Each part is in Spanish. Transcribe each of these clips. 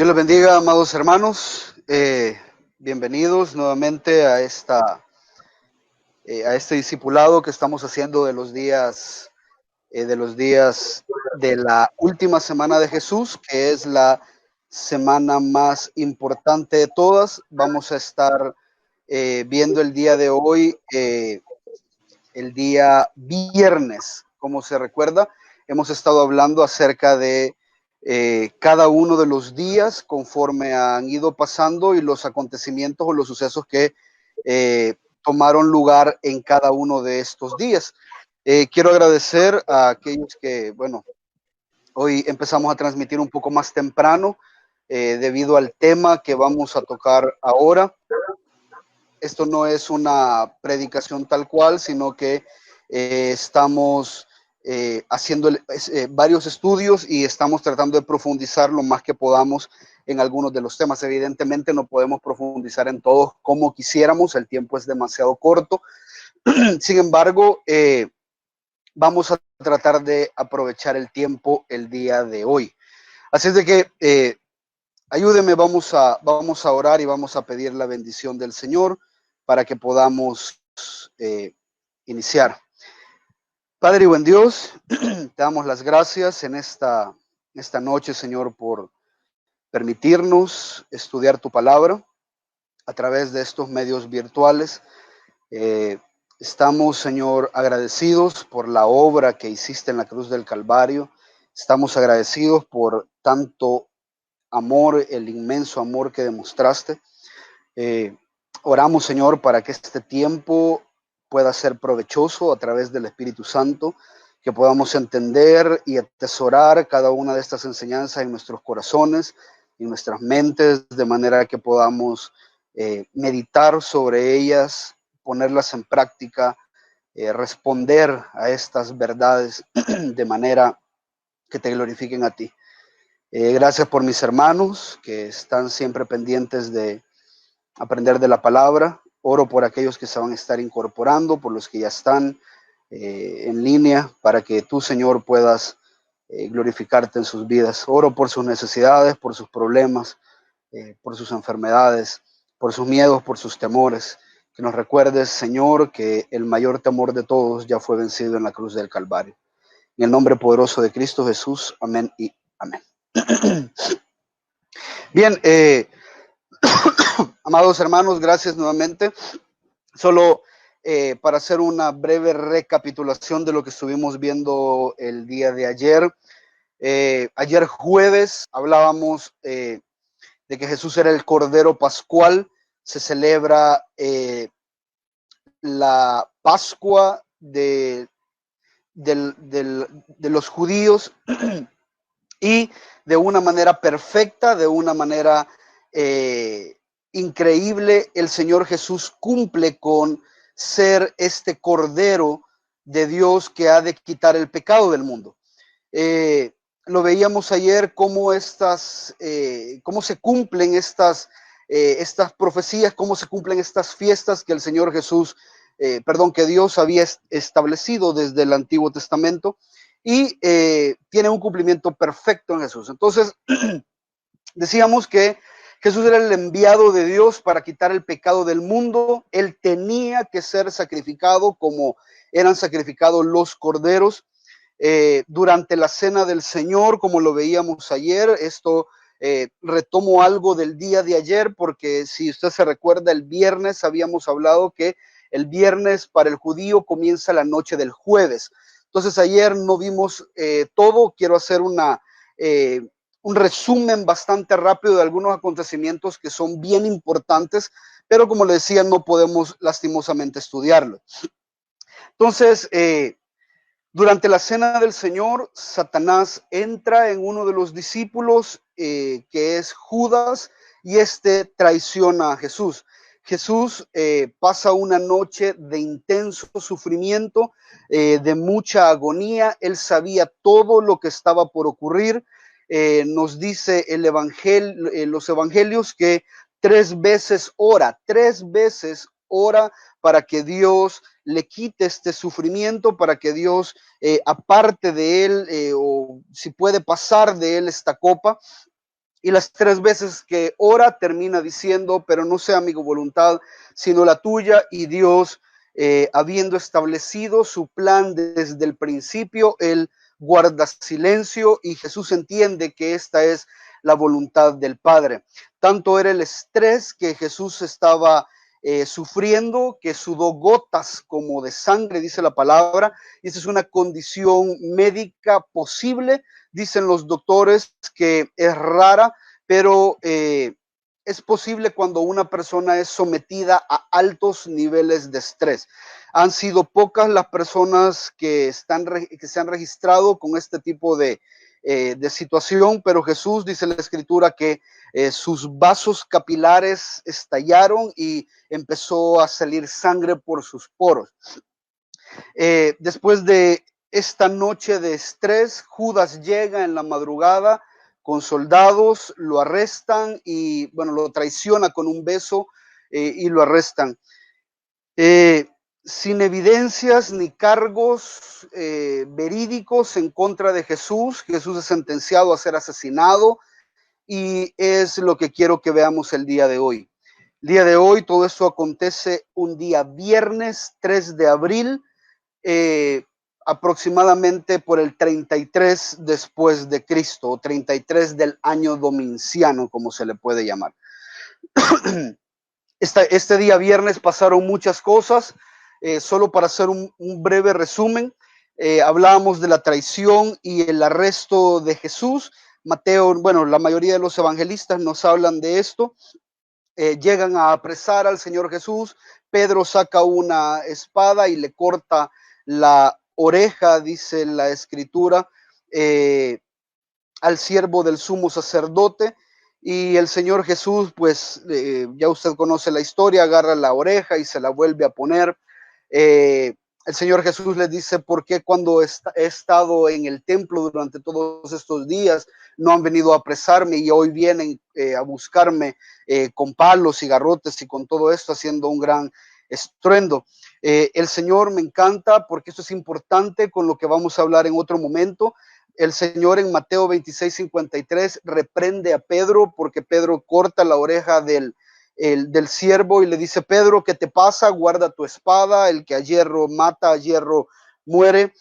Dios los bendiga, amados hermanos. Bienvenidos nuevamente a este discipulado que estamos haciendo de los días de la última semana de Jesús, que es la semana más importante de todas. Vamos a estar viendo el día de hoy, el día viernes. Como se recuerda, hemos estado hablando acerca de cada uno de los días conforme han ido pasando y los acontecimientos o los sucesos que tomaron lugar en cada uno de estos días. Quiero agradecer a aquellos que, bueno, hoy empezamos a transmitir un poco más temprano debido al tema que vamos a tocar ahora. Esto no es una predicación tal cual, sino que estamos haciendo varios estudios y estamos tratando de profundizar lo más que podamos en algunos de los temas. Evidentemente no podemos profundizar en todos como quisiéramos, el tiempo es demasiado corto. Sin embargo, vamos a tratar de aprovechar el tiempo el día de hoy. Así es de que ayúdeme, vamos a orar y vamos a pedir la bendición del Señor para que podamos iniciar. Padre y buen Dios, te damos las gracias en esta noche, Señor, por permitirnos estudiar tu palabra a través de estos medios virtuales. Estamos, Señor, agradecidos por la obra que hiciste en la cruz del Calvario. Estamos agradecidos por tanto amor, el inmenso amor que demostraste. Oramos, Señor, para que este tiempo pueda ser provechoso a través del Espíritu Santo, que podamos entender y atesorar cada una de estas enseñanzas en nuestros corazones, en nuestras mentes, de manera que podamos meditar sobre ellas, ponerlas en práctica, responder a estas verdades de manera que te glorifiquen a ti. Gracias por mis hermanos que están siempre pendientes de aprender de la palabra. Oro por aquellos que se van a estar incorporando, por los que ya están en línea, para que tú, Señor, puedas glorificarte en sus vidas. Oro por sus necesidades, por sus problemas, por sus enfermedades, por sus miedos, por sus temores. Que nos recuerdes, Señor, que el mayor temor de todos ya fue vencido en la cruz del Calvario. En el nombre poderoso de Cristo Jesús, amén y amén. Bien, amados hermanos, gracias nuevamente. Solo para hacer una breve recapitulación de lo que estuvimos viendo el día de ayer. Ayer jueves hablábamos de que Jesús era el Cordero Pascual. Se celebra la Pascua de los judíos y de una manera perfecta, de una manera increíble, el Señor Jesús cumple con ser este Cordero de Dios que ha de quitar el pecado del mundo. Lo veíamos ayer cómo se cumplen estas profecías, cómo se cumplen estas fiestas que el Señor Jesús, que Dios había establecido desde el Antiguo Testamento y tiene un cumplimiento perfecto en Jesús. Entonces, decíamos que Jesús era el enviado de Dios para quitar el pecado del mundo. Él tenía que ser sacrificado como eran sacrificados los corderos. Durante la cena del Señor, como lo veíamos ayer, esto retomo algo del día de ayer, porque si usted se recuerda, el viernes habíamos hablado que el viernes para el judío comienza la noche del jueves. Entonces ayer no vimos todo. Quiero hacer un resumen bastante rápido de algunos acontecimientos que son bien importantes, pero como le decía, no podemos lastimosamente estudiarlo. Entonces, durante la cena del Señor, Satanás entra en uno de los discípulos, que es Judas, y este traiciona a Jesús. Jesús pasa una noche de intenso sufrimiento, de mucha agonía. Él sabía todo lo que estaba por ocurrir. Nos dice los evangelios que tres veces ora para que Dios le quite este sufrimiento, para que Dios aparte de él, o si puede pasar de él esta copa. Y las 3 veces que ora termina diciendo, pero no sea mi voluntad, sino la tuya. Y Dios, habiendo establecido su plan desde el principio, él guarda silencio y Jesús entiende que esta es la voluntad del Padre. Tanto era el estrés que Jesús estaba sufriendo, que sudó gotas como de sangre, dice la palabra, y esa es una condición médica posible. Dicen los doctores que es rara, pero es posible cuando una persona es sometida a altos niveles de estrés. Han sido pocas las personas que se han registrado con este tipo de situación, pero Jesús, dice la Escritura, que sus vasos capilares estallaron y empezó a salir sangre por sus poros. Después de esta noche de estrés, Judas llega en la madrugada con soldados, lo arrestan y, bueno, lo traiciona con un beso y lo arrestan. Sin evidencias ni cargos verídicos en contra de Jesús. Jesús es sentenciado a ser asesinado y es lo que quiero que veamos el día de hoy. El día de hoy todo esto acontece un día viernes 3 de abril, aproximadamente por el 33 después de Cristo, o 33 del año domiciano, como se le puede llamar. Este día viernes pasaron muchas cosas. Solo para hacer un breve resumen, hablábamos de la traición y el arresto de Jesús. Mateo, bueno, la mayoría de los evangelistas nos hablan de esto. Llegan a apresar al Señor Jesús. Pedro saca una espada y le corta la oreja, dice la Escritura, al siervo del sumo sacerdote. Y el Señor Jesús, pues ya usted conoce la historia, agarra la oreja y se la vuelve a poner. El Señor Jesús les dice: ¿por qué cuando he estado en el templo durante todos estos días no han venido a apresarme y hoy vienen a buscarme con palos y garrotes y con todo esto, haciendo un gran estruendo? El Señor, me encanta porque esto es importante con lo que vamos a hablar en otro momento. El Señor en Mateo 26:53 reprende a Pedro porque Pedro corta la oreja del siervo y le dice: Pedro, ¿qué te pasa? Guarda tu espada, el que a hierro mata, a hierro muere.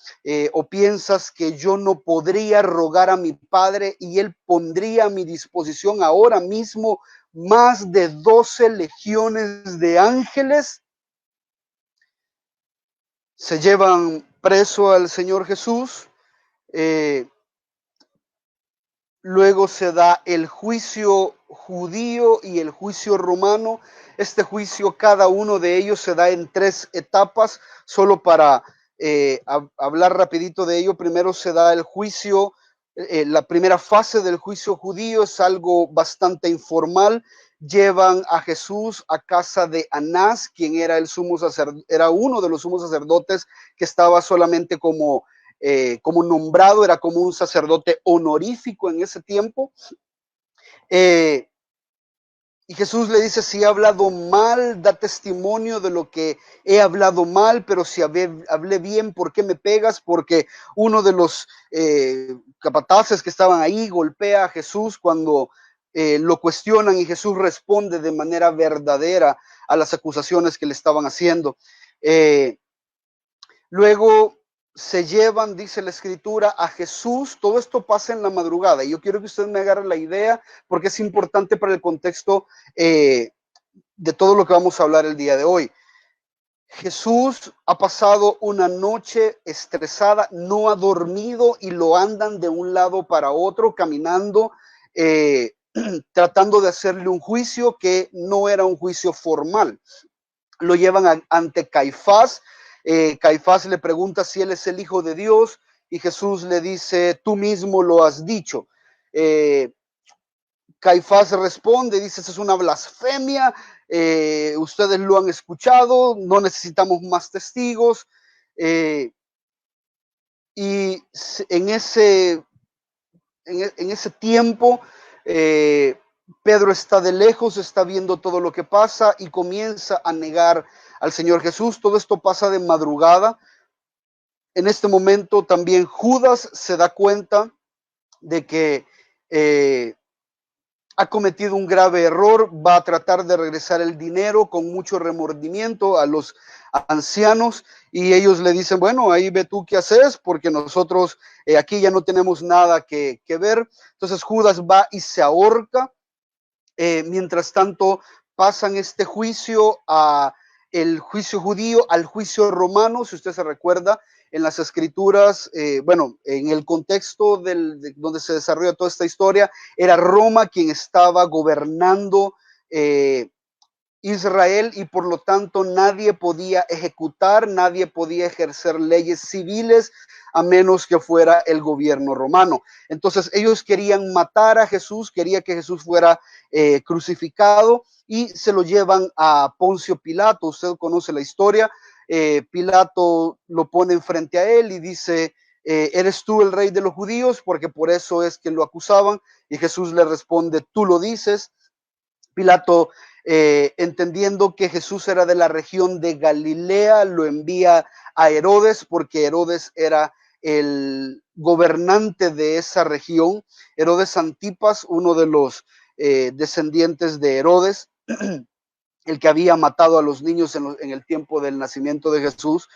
¿O piensas que yo no podría rogar a mi Padre y él pondría a mi disposición ahora mismo más de 12 legiones de ángeles? Se llevan preso al Señor Jesús. Luego se da el juicio judío y el juicio romano. Este juicio, cada uno de ellos se da en 3 etapas. Solo para hablar rapidito de ello, primero se da el juicio. La primera fase del juicio judío es algo bastante informal. Llevan a Jesús a casa de Anás, quien era era uno de los sumos sacerdotes que estaba solamente como nombrado, era como un sacerdote honorífico en ese tiempo. Y Jesús le dice: si he hablado mal, da testimonio de lo que he hablado mal, pero si hablé bien, ¿por qué me pegas? Porque uno de los capataces que estaban ahí golpea a Jesús cuando lo cuestionan, y Jesús responde de manera verdadera a las acusaciones que le estaban haciendo. Luego se llevan, dice la Escritura, a Jesús. Todo esto pasa en la madrugada y yo quiero que usted me agarre la idea porque es importante para el contexto de todo lo que vamos a hablar el día de hoy. Jesús ha pasado una noche estresada, no ha dormido y lo andan de un lado para otro caminando, tratando de hacerle un juicio que no era un juicio formal. Lo llevan ante Caifás. Caifás le pregunta si él es el Hijo de Dios y Jesús le dice: tú mismo lo has dicho. Caifás responde, dice: eso es una blasfemia, ustedes lo han escuchado, no necesitamos más testigos. Y en ese tiempo, Pedro está de lejos, está viendo todo lo que pasa y comienza a negar al Señor Jesús. Todo esto pasa de madrugada. En este momento también Judas se da cuenta de que ha cometido un grave error, va a tratar de regresar el dinero con mucho remordimiento a los ancianos y ellos le dicen, bueno, ahí ve tú qué haces porque nosotros aquí ya no tenemos nada que ver. Entonces Judas va y se ahorca. Mientras tanto pasan este juicio a el juicio judío al juicio romano, si usted se recuerda, en las escrituras, bueno, en el contexto donde se desarrolla toda esta historia, era Roma quien estaba gobernando Israel y por lo tanto nadie podía ejecutar, nadie podía ejercer leyes civiles a menos que fuera el gobierno romano. Entonces ellos querían matar a Jesús, quería que Jesús fuera crucificado y se lo llevan a Poncio Pilato. Usted conoce la historia. Pilato lo pone frente a él y dice, ¿eres tú el rey de los judíos? Porque por eso es que lo acusaban. Y Jesús le responde, tú lo dices. Pilato, entendiendo que Jesús era de la región de Galilea, lo envía a Herodes porque Herodes era el gobernante de esa región. Herodes Antipas, uno de los descendientes de Herodes, el que había matado a los niños en el tiempo del nacimiento de Jesús.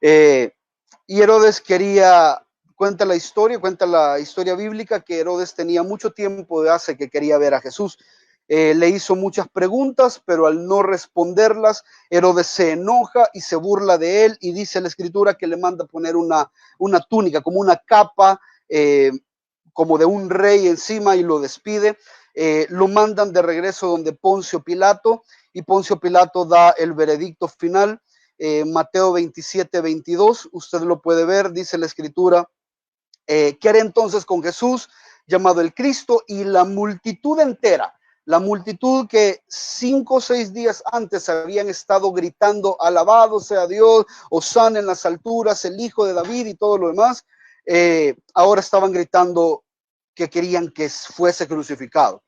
Y Herodes cuenta la historia bíblica, que Herodes tenía mucho tiempo de hace que quería ver a Jesús. Le hizo muchas preguntas, pero al no responderlas, Herodes se enoja y se burla de él y dice la escritura que le manda poner una túnica, como una capa, como de un rey encima y lo despide. Lo mandan de regreso donde Poncio Pilato y Poncio Pilato da el veredicto final. Mateo 27, 22, usted lo puede ver, dice la escritura, ¿qué haré entonces con Jesús, llamado el Cristo? Y la multitud entera, la multitud que 5 o 6 días antes habían estado gritando, alabado sea Dios, hosana en las alturas, el Hijo de David y todo lo demás, ahora estaban gritando que querían que fuese crucificado.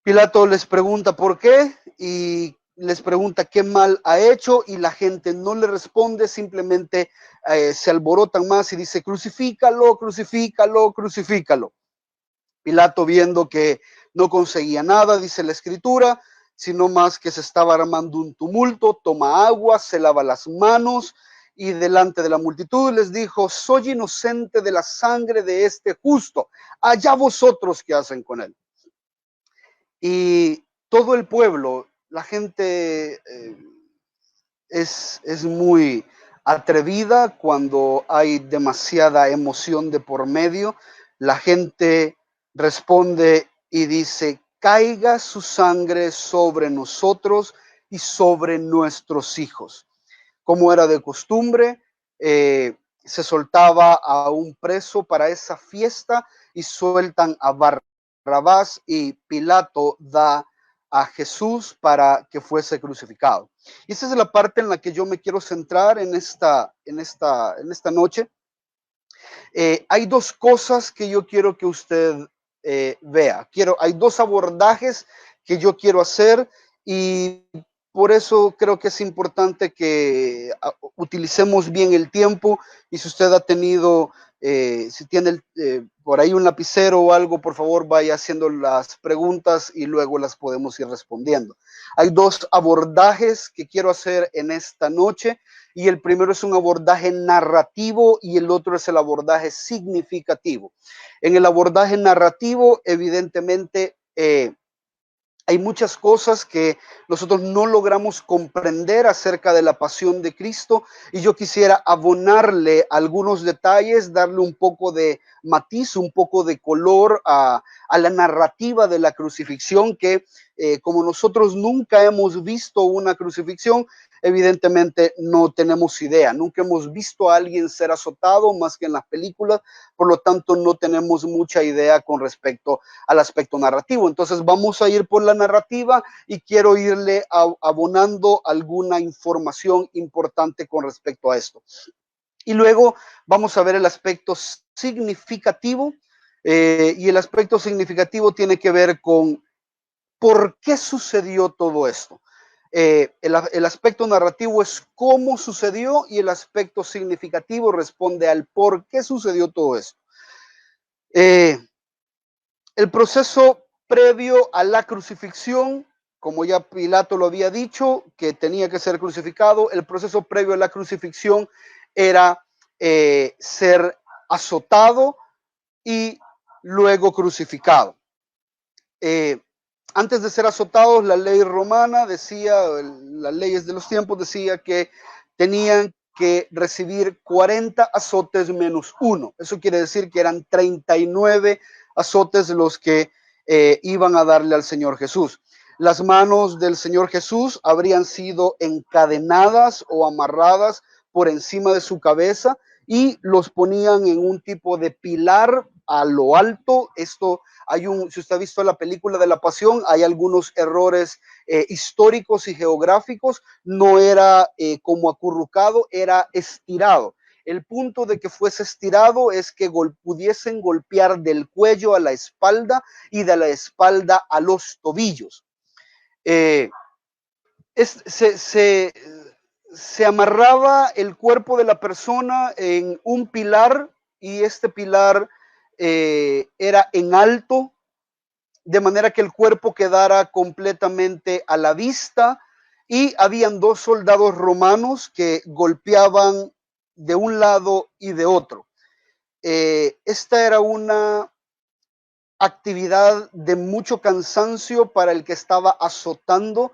Pilato les pregunta por qué y les pregunta qué mal ha hecho y la gente no le responde, simplemente se alborotan más y dice, crucifícalo, crucifícalo, crucifícalo. Pilato, viendo que no conseguía nada, dice la escritura, sino más que se estaba armando un tumulto, toma agua, se lava las manos y delante de la multitud les dijo, soy inocente de la sangre de este justo, allá vosotros qué hacen con él. Y todo el pueblo, la gente es muy atrevida cuando hay demasiada emoción de por medio. La gente responde y dice, caiga su sangre sobre nosotros y sobre nuestros hijos. Como era de costumbre, se soltaba a un preso para esa fiesta y sueltan a Barrabás y Pilato da a Jesús para que fuese crucificado. Y esa es la parte en la que yo me quiero centrar en esta noche. Hay dos cosas que yo quiero que usted vea. Hay dos abordajes que yo quiero hacer y por eso creo que es importante que utilicemos bien el tiempo y si usted ha tenido, si tiene por ahí un lapicero o algo, por favor vaya haciendo las preguntas y luego las podemos ir respondiendo. Hay dos abordajes que quiero hacer en esta noche y el primero es un abordaje narrativo y el otro es el abordaje significativo. En el abordaje narrativo, evidentemente, hay muchas cosas que nosotros no logramos comprender acerca de la pasión de Cristo y yo quisiera abonarle algunos detalles, darle un poco de matiz, un poco de color a la narrativa de la crucifixión que como nosotros nunca hemos visto una crucifixión, evidentemente no tenemos idea, nunca hemos visto a alguien ser azotado más que en las películas, por lo tanto no tenemos mucha idea con respecto al aspecto narrativo. Entonces vamos a ir por la narrativa y quiero irle abonando alguna información importante con respecto a esto. Y luego vamos a ver el aspecto significativo y el aspecto significativo tiene que ver con por qué sucedió todo esto. El aspecto narrativo es cómo sucedió y el aspecto significativo responde al por qué sucedió todo esto. El proceso previo a la crucifixión, como ya Pilato lo había dicho, que tenía que ser crucificado, el proceso previo a la crucifixión era ser azotado y luego crucificado. Antes de ser azotados, la ley romana decía, las leyes de los tiempos decía que tenían que recibir 40 azotes menos uno. Eso quiere decir que eran 39 azotes los que iban a darle al Señor Jesús. Las manos del Señor Jesús habrían sido encadenadas o amarradas por encima de su cabeza y los ponían en un tipo de pilar a lo alto. Esto si usted ha visto la película de La Pasión, hay algunos errores históricos y geográficos. No era como acurrucado, era estirado. El punto de que fuese estirado es que pudiesen golpear del cuello a la espalda y de la espalda a los tobillos. Se amarraba el cuerpo de la persona en un pilar y este pilar era en alto, de manera que el cuerpo quedara completamente a la vista, y habían 2 soldados romanos que golpeaban de un lado y de otro. Esta era una actividad de mucho cansancio para el que estaba azotando,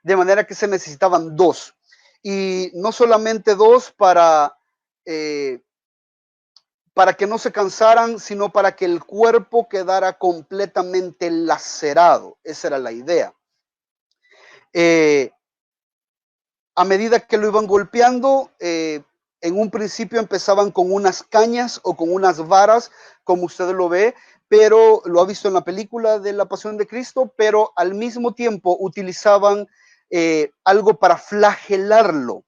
de manera que se necesitaban 2. Y no solamente 2 para que no se cansaran, sino para que el cuerpo quedara completamente lacerado. Esa era la idea. A medida que lo iban golpeando, en un principio empezaban con unas cañas o con unas varas, como usted lo ve, pero lo ha visto en la película de La Pasión de Cristo, pero al mismo tiempo utilizaban algo para flagelarlo.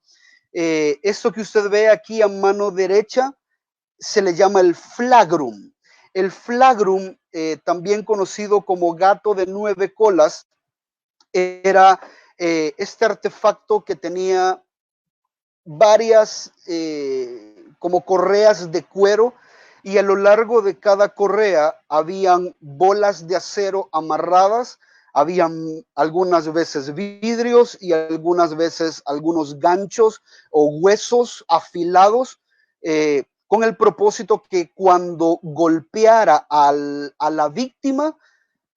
Esto que usted ve aquí a mano derecha se le llama el flagrum. El flagrum, también conocido como gato de 9 colas, era este artefacto que tenía varias como correas de cuero, y a lo largo de cada correa habían bolas de acero amarradas, habían algunas veces vidrios y algunas veces algunos ganchos o huesos afilados, con el propósito que cuando golpeara a la víctima,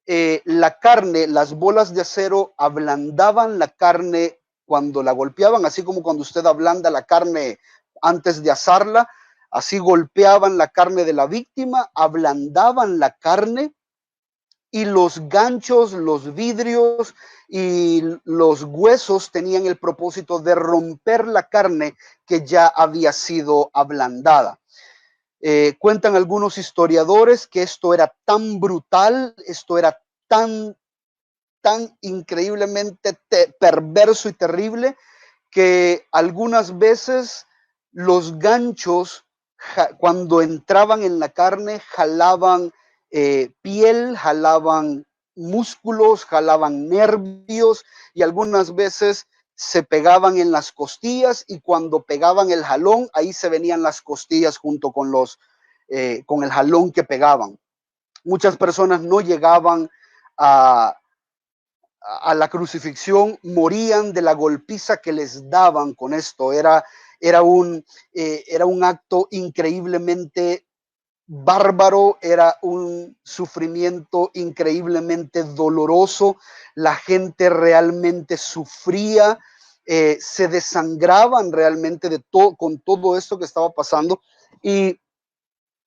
la carne, las bolas de acero ablandaban la carne cuando la golpeaban, así como cuando usted ablanda la carne antes de asarla, así golpeaban la carne de la víctima, ablandaban la carne, y los ganchos, los vidrios y los huesos tenían el propósito de romper la carne que ya había sido ablandada. Cuentan algunos historiadores que esto era tan brutal, esto era tan increíblemente perverso y terrible, que algunas veces los ganchos, cuando entraban en la carne, jalaban piel, jalaban músculos, jalaban nervios, y algunas veces se pegaban en las costillas, y cuando pegaban el jalón, ahí se venían las costillas junto con el jalón que pegaban. Muchas personas no llegaban a la crucifixión, morían de la golpiza que les daban con esto. Era un acto increíblemente bárbaro, era un sufrimiento increíblemente doloroso. La gente realmente sufría, se desangraban realmente con todo esto que estaba pasando. Y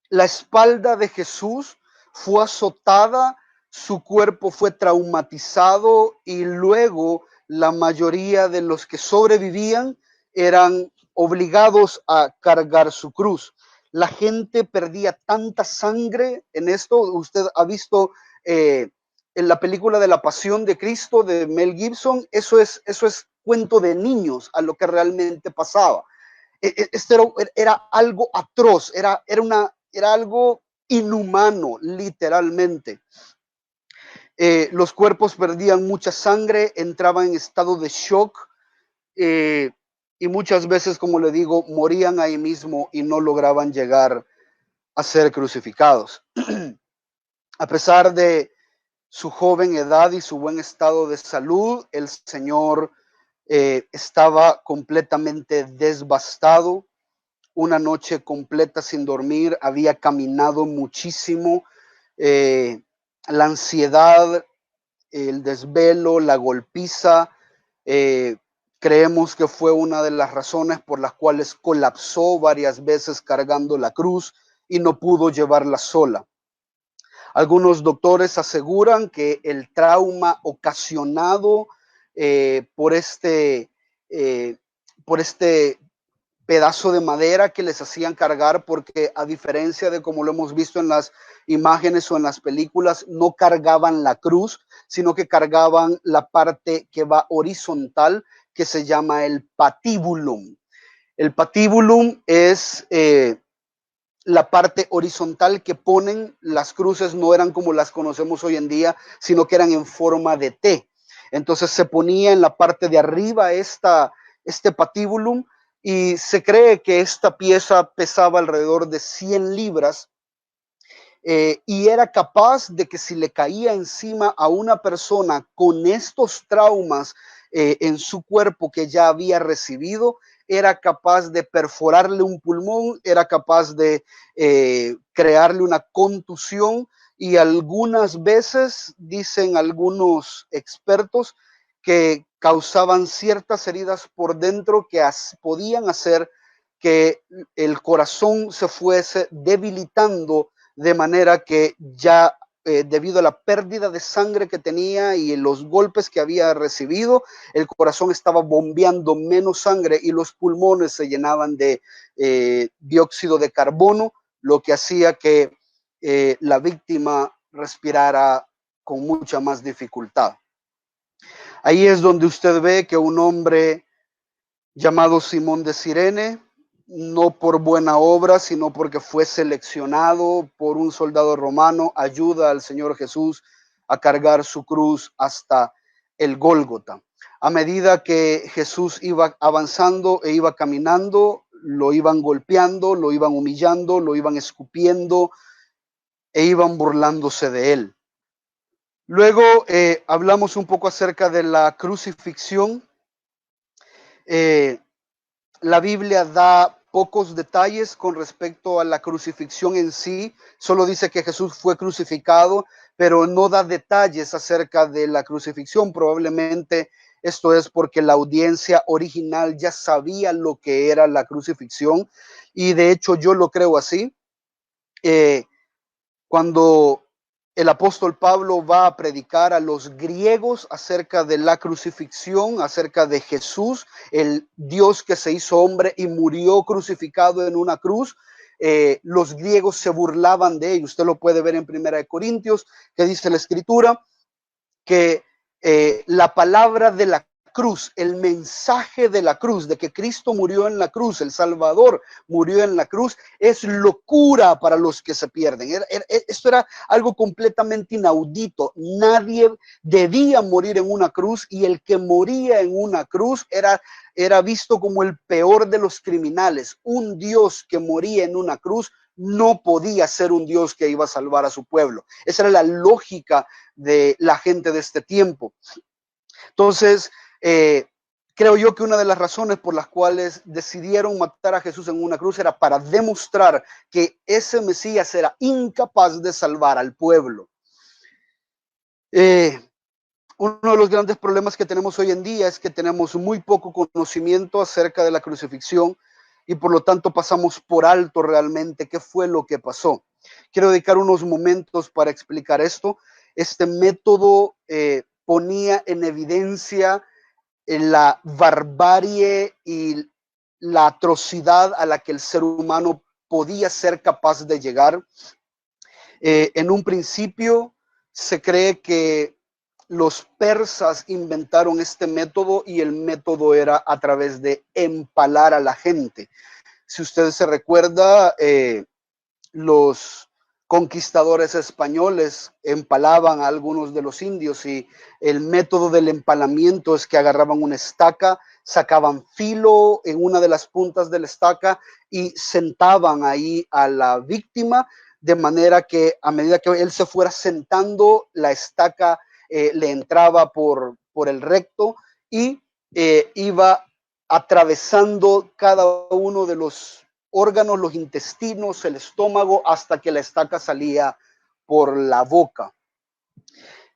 la espalda de Jesús fue azotada, su cuerpo fue traumatizado, y luego la mayoría de los que sobrevivían eran obligados a cargar su cruz. La gente perdía tanta sangre en esto. Usted ha visto en la película de La Pasión de Cristo de Mel Gibson. Eso es cuento de niños a lo que realmente pasaba. Esto era algo atroz, era algo inhumano, literalmente. Los cuerpos perdían mucha sangre, entraban en estado de shock, y muchas veces, como le digo, morían ahí mismo y no lograban llegar a ser crucificados. A pesar de su joven edad y su buen estado de salud, el Señor estaba completamente desbastado. Una noche completa sin dormir, había caminado muchísimo, la ansiedad, el desvelo, la golpiza, eh, creemos que fue una de las razones por las cuales colapsó varias veces cargando la cruz y no pudo llevarla sola. Algunos doctores aseguran que el trauma ocasionado por eh, por este pedazo de madera que les hacían cargar, porque a diferencia de como lo hemos visto en las imágenes o en las películas, no cargaban la cruz, sino que cargaban la parte que va horizontal, que se llama el patíbulum. El patíbulum es la parte horizontal que ponen. Las cruces no eran como las conocemos hoy en día, sino que eran en forma de T. Entonces se ponía en la parte de arriba este patíbulum, y se cree que esta pieza pesaba alrededor de 100 libras, y era capaz de que si le caía encima a una persona con estos traumas en su cuerpo que ya había recibido, era capaz de perforarle un pulmón, era capaz de crearle una contusión, y algunas veces, dicen algunos expertos, que causaban ciertas heridas por dentro que podían hacer que el corazón se fuese debilitando, de manera que ya debido a la pérdida de sangre que tenía y los golpes que había recibido, el corazón estaba bombeando menos sangre y los pulmones se llenaban de dióxido de carbono, lo que hacía que la víctima respirara con mucha más dificultad. Ahí es donde usted ve que un hombre llamado Simón de Cirene, no por buena obra, sino porque fue seleccionado por un soldado romano, ayuda al Señor Jesús a cargar su cruz hasta el Gólgota. A medida que Jesús iba avanzando e iba caminando, lo iban golpeando, lo iban humillando, lo iban escupiendo e iban burlándose de él. Luego hablamos un poco acerca de la crucifixión. La Biblia da pocos detalles con respecto a la crucifixión en sí, solo dice que Jesús fue crucificado, pero no da detalles acerca de la crucifixión. Probablemente esto es porque la audiencia original ya sabía lo que era la crucifixión, y de hecho yo lo creo así. Cuando el apóstol Pablo va a predicar a los griegos acerca de la crucifixión, acerca de Jesús, el Dios que se hizo hombre y murió crucificado en una cruz, los griegos se burlaban de ello. Usted lo puede ver en 1 Corintios, que dice la escritura que la palabra de la cruz, el mensaje de la cruz, de que Cristo murió en la cruz, el Salvador murió en la cruz, es locura para los que se pierden. Esto era algo completamente inaudito. Nadie debía morir en una cruz, y el que moría en una cruz era visto como el peor de los criminales. Un Dios que moría en una cruz no podía ser un Dios que iba a salvar a su pueblo. Esa era la lógica de la gente de este tiempo. Entonces, creo yo que una de las razones por las cuales decidieron matar a Jesús en una cruz era para demostrar que ese Mesías era incapaz de salvar al pueblo. Uno de los grandes problemas que tenemos hoy en día es que tenemos muy poco conocimiento acerca de la crucifixión, y por lo tanto pasamos por alto realmente qué fue lo que pasó. Quiero dedicar unos momentos para explicar esto. Este método ponía en evidencia la barbarie y la atrocidad a la que el ser humano podía ser capaz de llegar. En un principio se cree que los persas inventaron este método, y el método era a través de empalar a la gente. Si usted se recuerda, los conquistadores españoles empalaban a algunos de los indios, y el método del empalamiento es que agarraban una estaca, sacaban filo en una de las puntas de la estaca y sentaban ahí a la víctima de manera que a medida que él se fuera sentando, la estaca le entraba por el recto y iba atravesando cada uno de los órganos, los intestinos, el estómago, hasta que la estaca salía por la boca.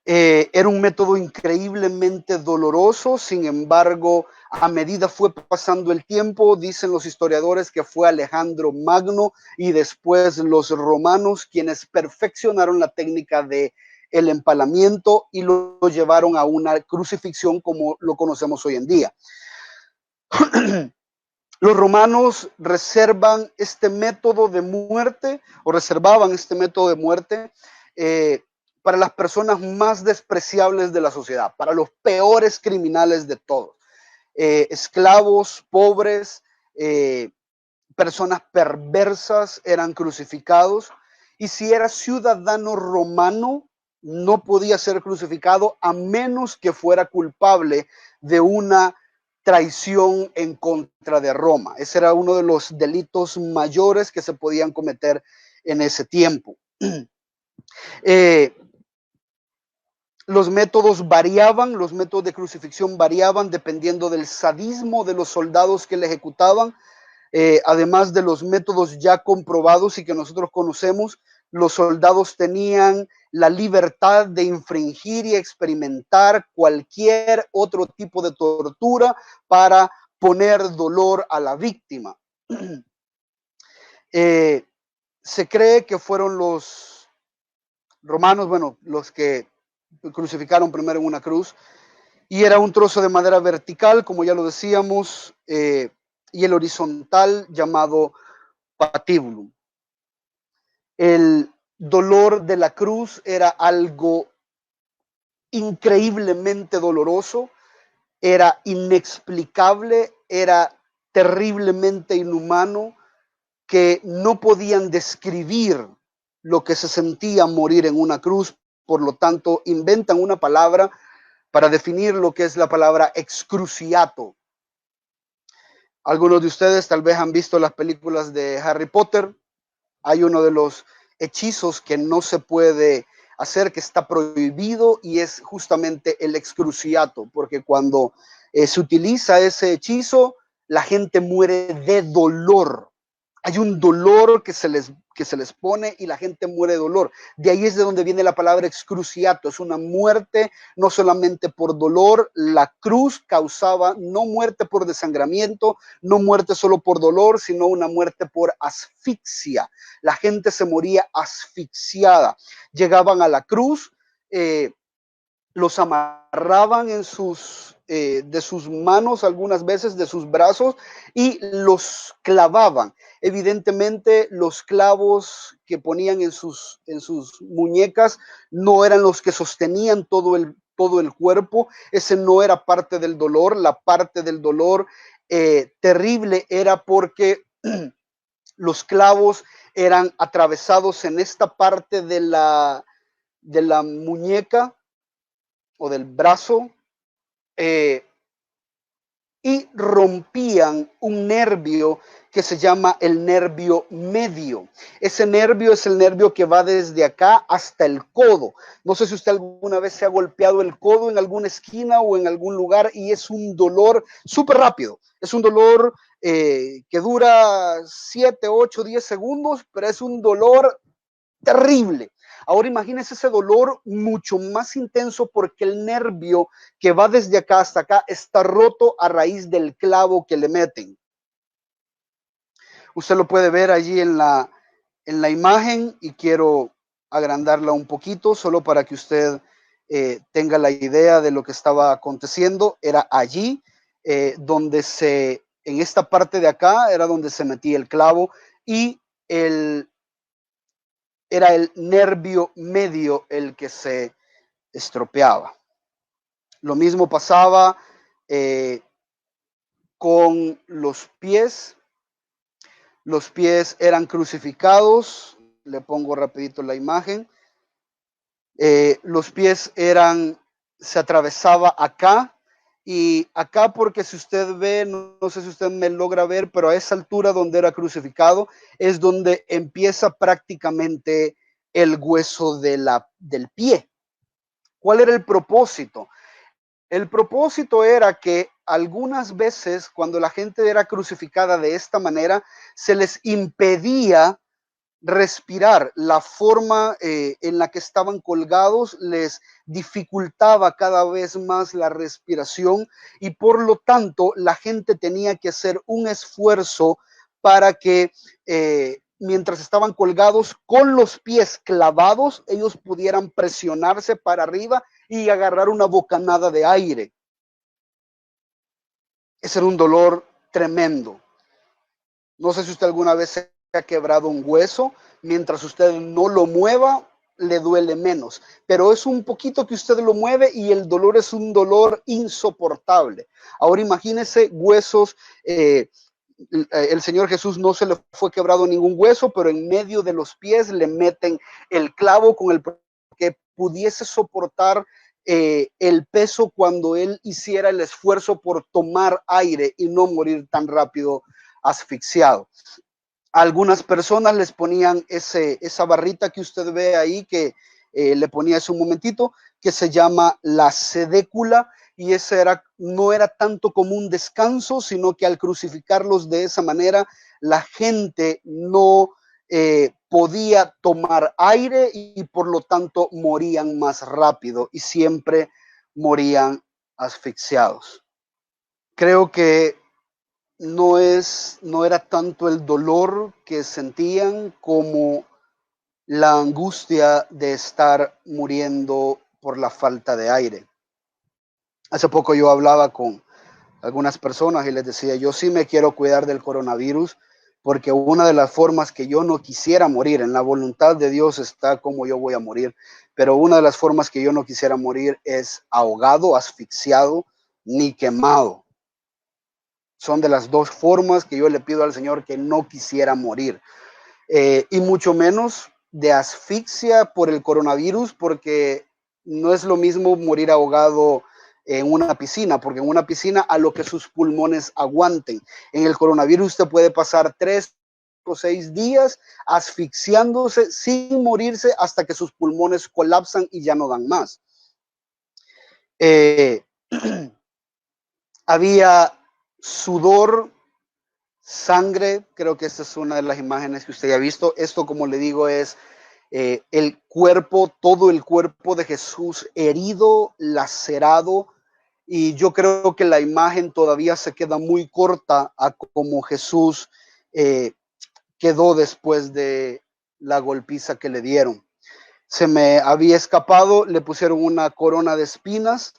Era un método increíblemente doloroso, sin embargo, a medida fue pasando el tiempo, dicen los historiadores que fue Alejandro Magno y después los romanos quienes perfeccionaron la técnica de el empalamiento y lo llevaron a una crucifixión como lo conocemos hoy en día. Los romanos reservan este método de muerte, o reservaban este método de muerte, para las personas más despreciables de la sociedad, para los peores criminales de todos. Esclavos, pobres, personas perversas eran crucificados, y si era ciudadano romano, no podía ser crucificado a menos que fuera culpable de una traición en contra de Roma. Ese era uno de los delitos mayores que se podían cometer en ese tiempo. Los métodos variaban, los métodos de crucifixión variaban dependiendo del sadismo de los soldados que le ejecutaban. Además de los métodos ya comprobados y que nosotros conocemos, los soldados tenían la libertad de infringir y experimentar cualquier otro tipo de tortura para poner dolor a la víctima. Se cree que fueron los romanos, bueno, los que crucificaron primero en una cruz, y era un trozo de madera vertical, como ya lo decíamos, y el horizontal llamado patibulum. El dolor de la cruz era algo increíblemente doloroso, era inexplicable, era terriblemente inhumano, que no podían describir lo que se sentía morir en una cruz. Por lo tanto, inventan una palabra para definir lo que es la palabra excruciato. Algunos de ustedes tal vez han visto las películas de Harry Potter. Hay uno de los hechizos que no se puede hacer, que está prohibido, y es justamente el excruciato, porque cuando se utiliza ese hechizo, la gente muere de dolor. Hay un dolor que se les pone y la gente muere de dolor. De ahí es de donde viene la palabra excruciato. Es una muerte no solamente por dolor. La cruz causaba no muerte por desangramiento, no muerte solo por dolor, sino una muerte por asfixia. La gente se moría asfixiada. Llegaban a la cruz, los amarraban en de sus manos, algunas veces de sus brazos, y los clavaban. Evidentemente, los clavos que ponían en sus muñecas no eran los que sostenían todo el cuerpo. Ese no era parte del dolor. La parte del dolor terrible era porque los clavos eran atravesados en esta parte de la muñeca o del brazo, y rompían un nervio que se llama el nervio medio. Ese nervio es el nervio que va desde acá hasta el codo. No sé si usted alguna vez se ha golpeado el codo en alguna esquina o en algún lugar, y es un dolor súper rápido. Es un dolor que dura 7, 8, 10 segundos, pero es un dolor terrible. Ahora imagínense ese dolor mucho más intenso, porque el nervio que va desde acá hasta acá está roto a raíz del clavo que le meten. Usted lo puede ver allí en la imagen, y quiero agrandarla un poquito solo para que usted tenga la idea de lo que estaba aconteciendo. Era allí donde en esta parte de acá era donde se metía el clavo, y era el nervio medio el que se estropeaba. Lo mismo pasaba con los pies. Los pies eran crucificados. Le pongo rapidito la imagen. Los pies se atravesaba acá, Y acá, porque si usted ve, no sé si usted me logra ver, pero a esa altura donde era crucificado es donde empieza prácticamente el hueso del pie. ¿Cuál era el propósito? El propósito era que algunas veces cuando la gente era crucificada de esta manera, se les impedía respirar. La forma en la que estaban colgados les dificultaba cada vez más la respiración y por lo tanto la gente tenía que hacer un esfuerzo para que mientras estaban colgados con los pies clavados, ellos pudieran presionarse para arriba y agarrar una bocanada de aire. Ese era un dolor tremendo. No sé si usted alguna vez se ha quebrado un hueso, mientras usted no lo mueva, le duele menos, pero es un poquito que usted lo mueve y el dolor es un dolor insoportable. Ahora imagínese huesos, el Señor Jesús no se le fue quebrado ningún hueso, pero en medio de los pies le meten el clavo con el que pudiese soportar el peso cuando él hiciera el esfuerzo por tomar aire y no morir tan rápido asfixiado. A algunas personas les ponían esa barrita que usted ve ahí, que le ponía hace un momentito, que se llama la sedécula, y ese no era tanto como un descanso, sino que al crucificarlos de esa manera, la gente no podía tomar aire y por lo tanto morían más rápido y siempre morían asfixiados. Creo que no era tanto el dolor que sentían como la angustia de estar muriendo por la falta de aire. Hace poco yo hablaba con algunas personas y les decía, yo sí me quiero cuidar del coronavirus, porque una de las formas que yo no quisiera morir, en la voluntad de Dios está cómo yo voy a morir, pero una de las formas que yo no quisiera morir es ahogado, asfixiado, ni quemado. Son de las dos formas que yo le pido al Señor que no quisiera morir. Y mucho menos de asfixia por el coronavirus, porque no es lo mismo morir ahogado en una piscina, porque en una piscina a lo que sus pulmones aguanten. En el coronavirus usted puede pasar 3 o 6 días asfixiándose sin morirse hasta que sus pulmones colapsan y ya no dan más. Había sudor, sangre, creo que esta es una de las imágenes que usted ya ha visto. Esto, como le digo, es el cuerpo, todo el cuerpo de Jesús herido, lacerado, y yo creo que la imagen todavía se queda muy corta a como Jesús quedó después de la golpiza que le dieron. Se me había escapado, le pusieron una corona de espinas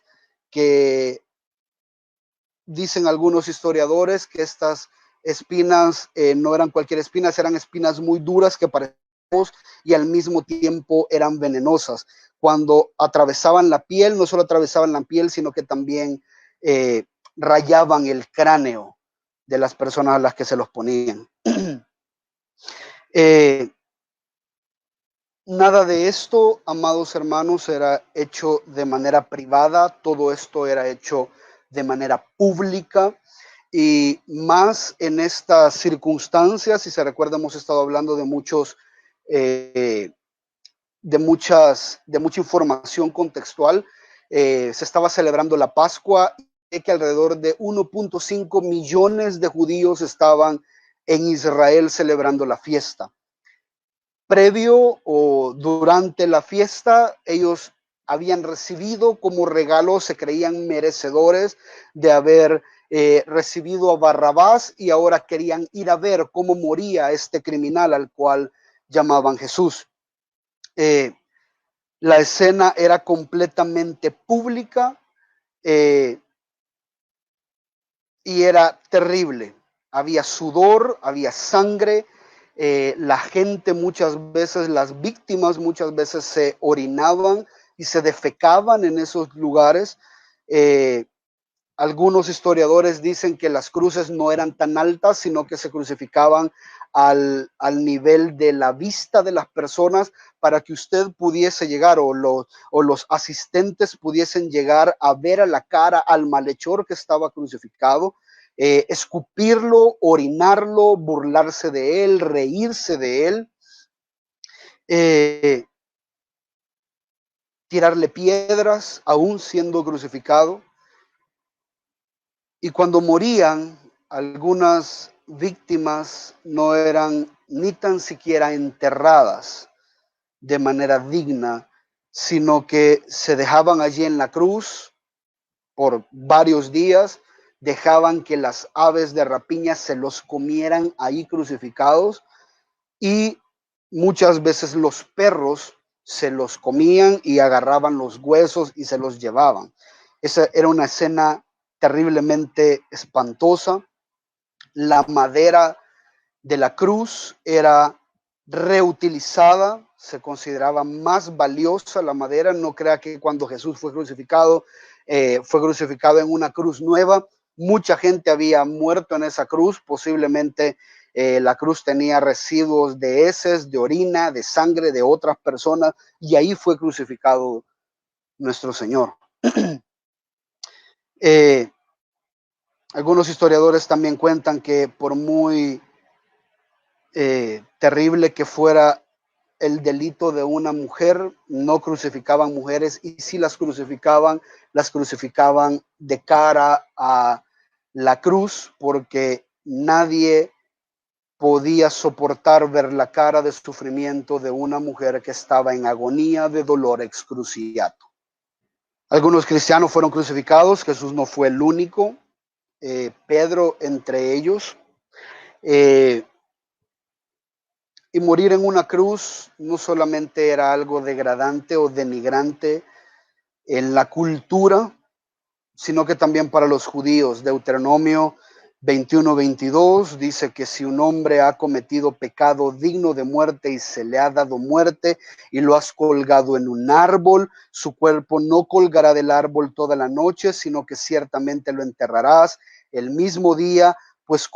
que dicen algunos historiadores que estas espinas no eran cualquier espinas, eran espinas muy duras que parecían y al mismo tiempo eran venenosas. Cuando atravesaban la piel, no solo atravesaban la piel, sino que también rayaban el cráneo de las personas a las que se los ponían. Nada de esto, amados hermanos, era hecho de manera privada, todo esto era hecho de manera pública. Y más en estas circunstancias, si se recuerda, hemos estado hablando de mucha información contextual. Se estaba celebrando la Pascua, y que alrededor de 1.5 millones de judíos estaban en Israel celebrando la fiesta. Previo o durante la fiesta, ellos habían recibido como regalo, se creían merecedores de haber recibido a Barrabás, y ahora querían ir a ver cómo moría este criminal al cual llamaban Jesús. La escena era completamente pública y era terrible. Había sudor, había sangre. La gente muchas veces, las víctimas muchas veces se orinaban y se defecaban en esos lugares. Algunos historiadores dicen que las cruces no eran tan altas, sino que se crucificaban al nivel de la vista de las personas para que usted pudiese llegar o los asistentes pudiesen llegar a ver a la cara al malhechor que estaba crucificado, escupirlo, orinarlo, burlarse de él, reírse de él, tirarle piedras aún siendo crucificado. Y cuando morían, algunas víctimas no eran ni tan siquiera enterradas de manera digna, sino que se dejaban allí en la cruz por varios días, dejaban que las aves de rapiña se los comieran ahí crucificados, y muchas veces los perros se los comían y agarraban los huesos y se los llevaban. Esa era una escena terriblemente espantosa. La madera de la cruz era reutilizada, se consideraba más valiosa la madera. No crea que cuando Jesús fue crucificado en una cruz nueva. Mucha gente había muerto en esa cruz, posiblemente la cruz tenía residuos de heces, de orina, de sangre de otras personas, y ahí fue crucificado nuestro Señor. Algunos historiadores también cuentan que por muy terrible que fuera el delito de una mujer, no crucificaban mujeres, y si las crucificaban de cara a la cruz, porque nadie podía soportar ver la cara de sufrimiento de una mujer que estaba en agonía de dolor excruciato. Algunos cristianos fueron crucificados, Jesús no fue el único, Pedro entre ellos. Y morir en una cruz no solamente era algo degradante o denigrante en la cultura, sino que también para los judíos. Deuteronomio 21:22 dice que si un hombre ha cometido pecado digno de muerte y se le ha dado muerte y lo has colgado en un árbol, su cuerpo no colgará del árbol toda la noche, sino que ciertamente lo enterrarás el mismo día, pues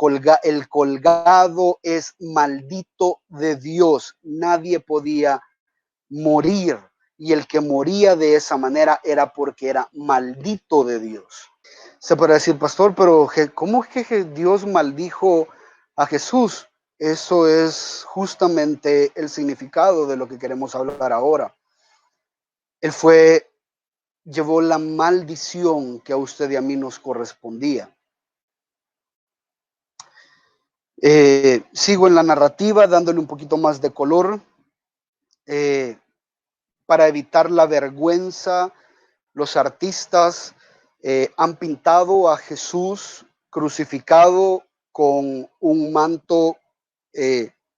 el colgado es maldito de Dios. Nadie podía morir, y el que moría de esa manera era porque era maldito de Dios. Se puede decir, pastor, pero ¿cómo es que Dios maldijo a Jesús? Eso es justamente el significado de lo que queremos hablar ahora. Él llevó la maldición que a usted y a mí nos correspondía. Sigo en la narrativa dándole un poquito más de color. Para evitar la vergüenza, los artistas han pintado a Jesús crucificado con un manto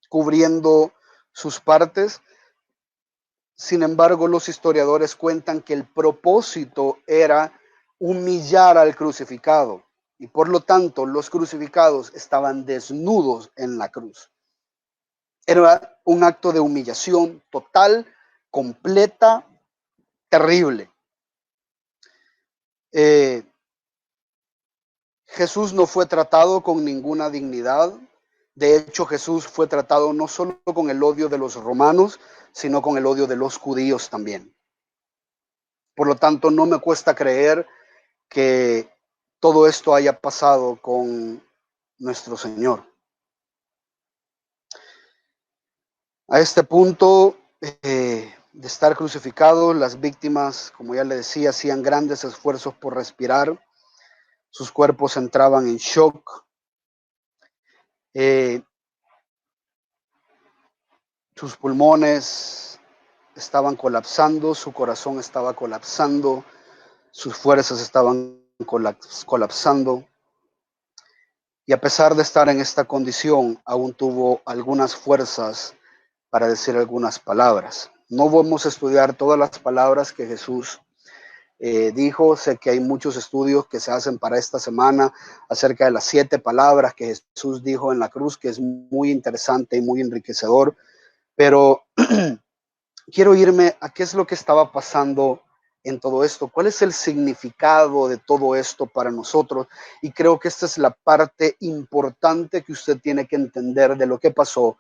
cubriendo sus partes. Sin embargo, los historiadores cuentan que el propósito era humillar al crucificado, y por lo tanto los crucificados estaban desnudos en la cruz. Era un acto de humillación total, completa, terrible. Jesús no fue tratado con ninguna dignidad. De hecho, Jesús fue tratado no solo con el odio de los romanos, sino con el odio de los judíos también. Por lo tanto, no me cuesta creer que todo esto haya pasado con nuestro Señor. A este punto de estar crucificado, las víctimas, como ya le decía, hacían grandes esfuerzos por respirar. Sus cuerpos entraban en shock. Sus pulmones estaban colapsando, su corazón estaba colapsando, sus fuerzas estaban colapsando. Y a pesar de estar en esta condición, aún tuvo algunas fuerzas para decir algunas palabras. No vamos a estudiar todas las palabras que Jesús dijo. Sé que hay muchos estudios que se hacen para esta semana acerca de las 7 palabras que Jesús dijo en la cruz, que es muy interesante y muy enriquecedor, pero quiero irme a qué es lo que estaba pasando en todo esto? ¿Cuál es el significado de todo esto para nosotros? Y creo que esta es la parte importante que usted tiene que entender de lo que pasó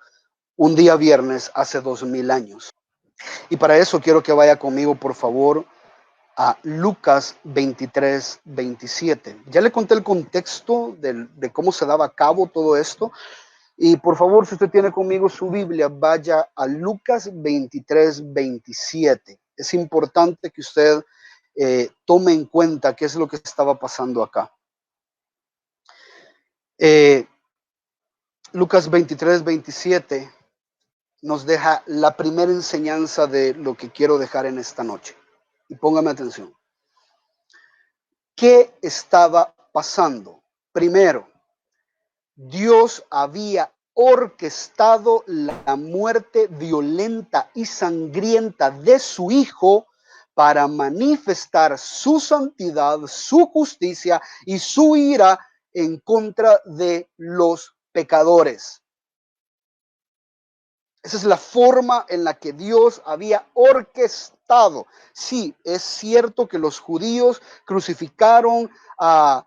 un día viernes hace 2000 años. Y para eso quiero que vaya conmigo, por favor, a Lucas 23, 27. Ya le conté el contexto de cómo se daba a cabo todo esto. Y por favor, si usted tiene conmigo su Biblia, vaya a Lucas 23, 27. Es importante que usted tome en cuenta qué es lo que estaba pasando acá. Lucas 23, 27 nos deja la primera enseñanza de lo que quiero dejar en esta noche. Y póngame atención. ¿Qué estaba pasando? Primero, Dios había orquestado la muerte violenta y sangrienta de su Hijo para manifestar su santidad, su justicia y su ira en contra de los pecadores. Esa es la forma en la que Dios había orquestado. Sí, es cierto que los judíos crucificaron a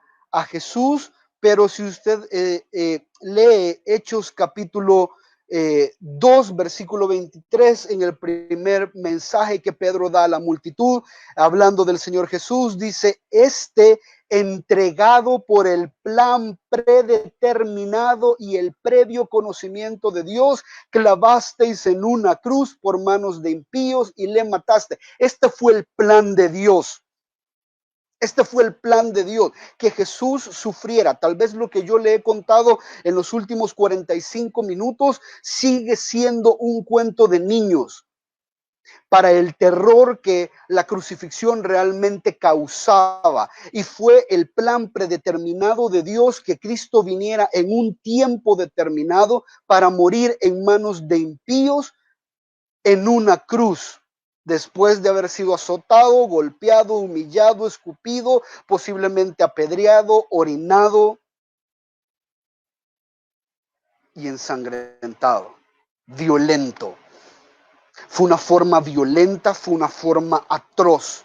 Jesús, pero si usted lee Hechos capítulo 2, versículo 23, en el primer mensaje que Pedro da a la multitud, hablando del Señor Jesús, dice, entregado por el plan predeterminado y el previo conocimiento de Dios, clavasteis en una cruz por manos de impíos y le mataste. Este fue el plan de Dios. Este fue el plan de Dios, que Jesús sufriera. Tal vez lo que yo le he contado en los últimos 45 minutos sigue siendo un cuento de niños para el terror que la crucifixión realmente causaba. Y fue el plan predeterminado de Dios que Cristo viniera en un tiempo determinado para morir en manos de impíos en una cruz, después de haber sido azotado, golpeado, humillado, escupido, posiblemente apedreado, orinado y ensangrentado, violento. Fue una forma violenta, fue una forma atroz.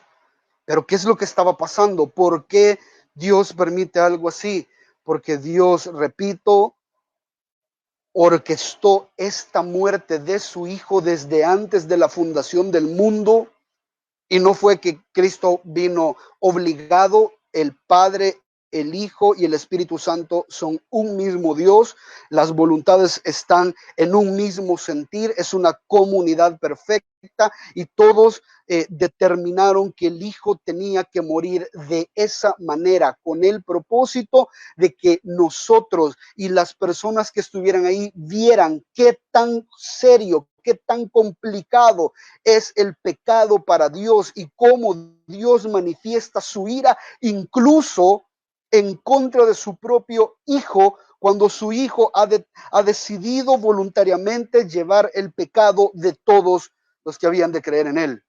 Pero ¿qué es lo que estaba pasando? ¿Por qué Dios permite algo así? Porque Dios, repito, orquestó esta muerte de su Hijo desde antes de la fundación del mundo. Y no fue que Cristo vino obligado. El Padre, el Hijo y el Espíritu Santo son un mismo Dios. Las voluntades están en un mismo sentir. Es una comunidad perfecta y todos determinaron que el Hijo tenía que morir de esa manera, con el propósito de que nosotros y las personas que estuvieran ahí vieran qué tan serio, qué tan complicado es el pecado para Dios y cómo Dios manifiesta su ira incluso en contra de su propio Hijo, cuando su Hijo ha decidido voluntariamente llevar el pecado de todos los que habían de creer en él.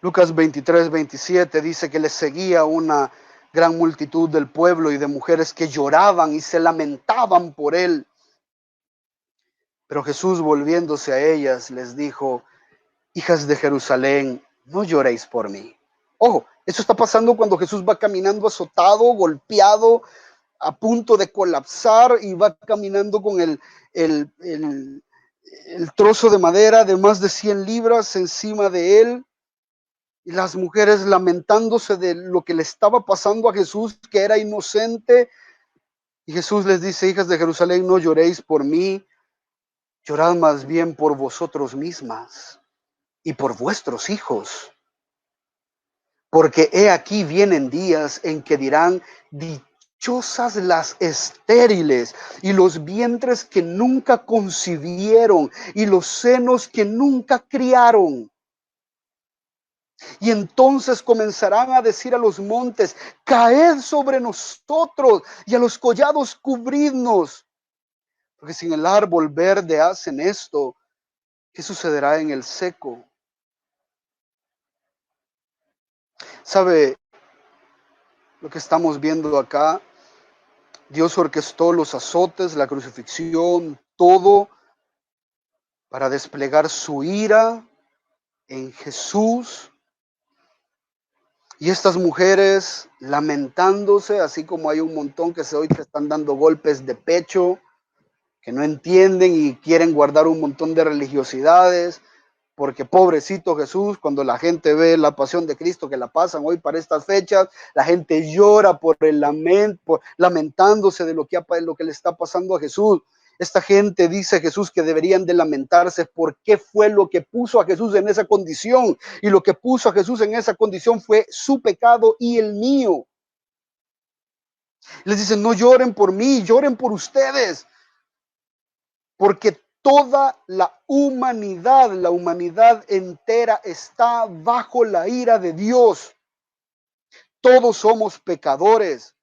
Lucas 23, 27 dice que le seguía una gran multitud del pueblo y de mujeres que lloraban y se lamentaban por él. Pero Jesús, volviéndose a ellas, les dijo: hijas de Jerusalén, no lloréis por mí. Ojo, eso está pasando cuando Jesús va caminando azotado, golpeado, a punto de colapsar, y va caminando con el trozo de madera de más de 100 libras encima de él. Y las mujeres lamentándose de lo que le estaba pasando a Jesús, que era inocente. Y Jesús les dice: hijas de Jerusalén, no lloréis por mí, llorad más bien por vosotros mismas y por vuestros hijos. Porque he aquí vienen días en que dirán: dichosas las estériles y los vientres que nunca concibieron y los senos que nunca criaron. Y entonces comenzarán a decir a los montes: caed sobre nosotros, y a los collados cubridnos. Porque si en el árbol verde hacen esto, ¿qué sucederá en el seco? ¿Sabe lo que estamos viendo acá? Dios orquestó los azotes, la crucifixión, todo para desplegar su ira en Jesús Y estas mujeres lamentándose, así como hay un montón que hoy te están dando golpes de pecho, que no entienden y quieren guardar un montón de religiosidades, porque pobrecito Jesús, cuando la gente ve la pasión de Cristo que la pasan hoy para estas fechas, la gente llora por el lamento, lamentándose de lo que le está pasando a Jesús. Esta gente dice Jesús que deberían de lamentarse por qué fue lo que puso a Jesús en esa condición. Y lo que puso a Jesús en esa condición fue su pecado y el mío. Les dicen, no lloren por mí, lloren por ustedes. Porque toda la humanidad entera está bajo la ira de Dios. Todos somos pecadores.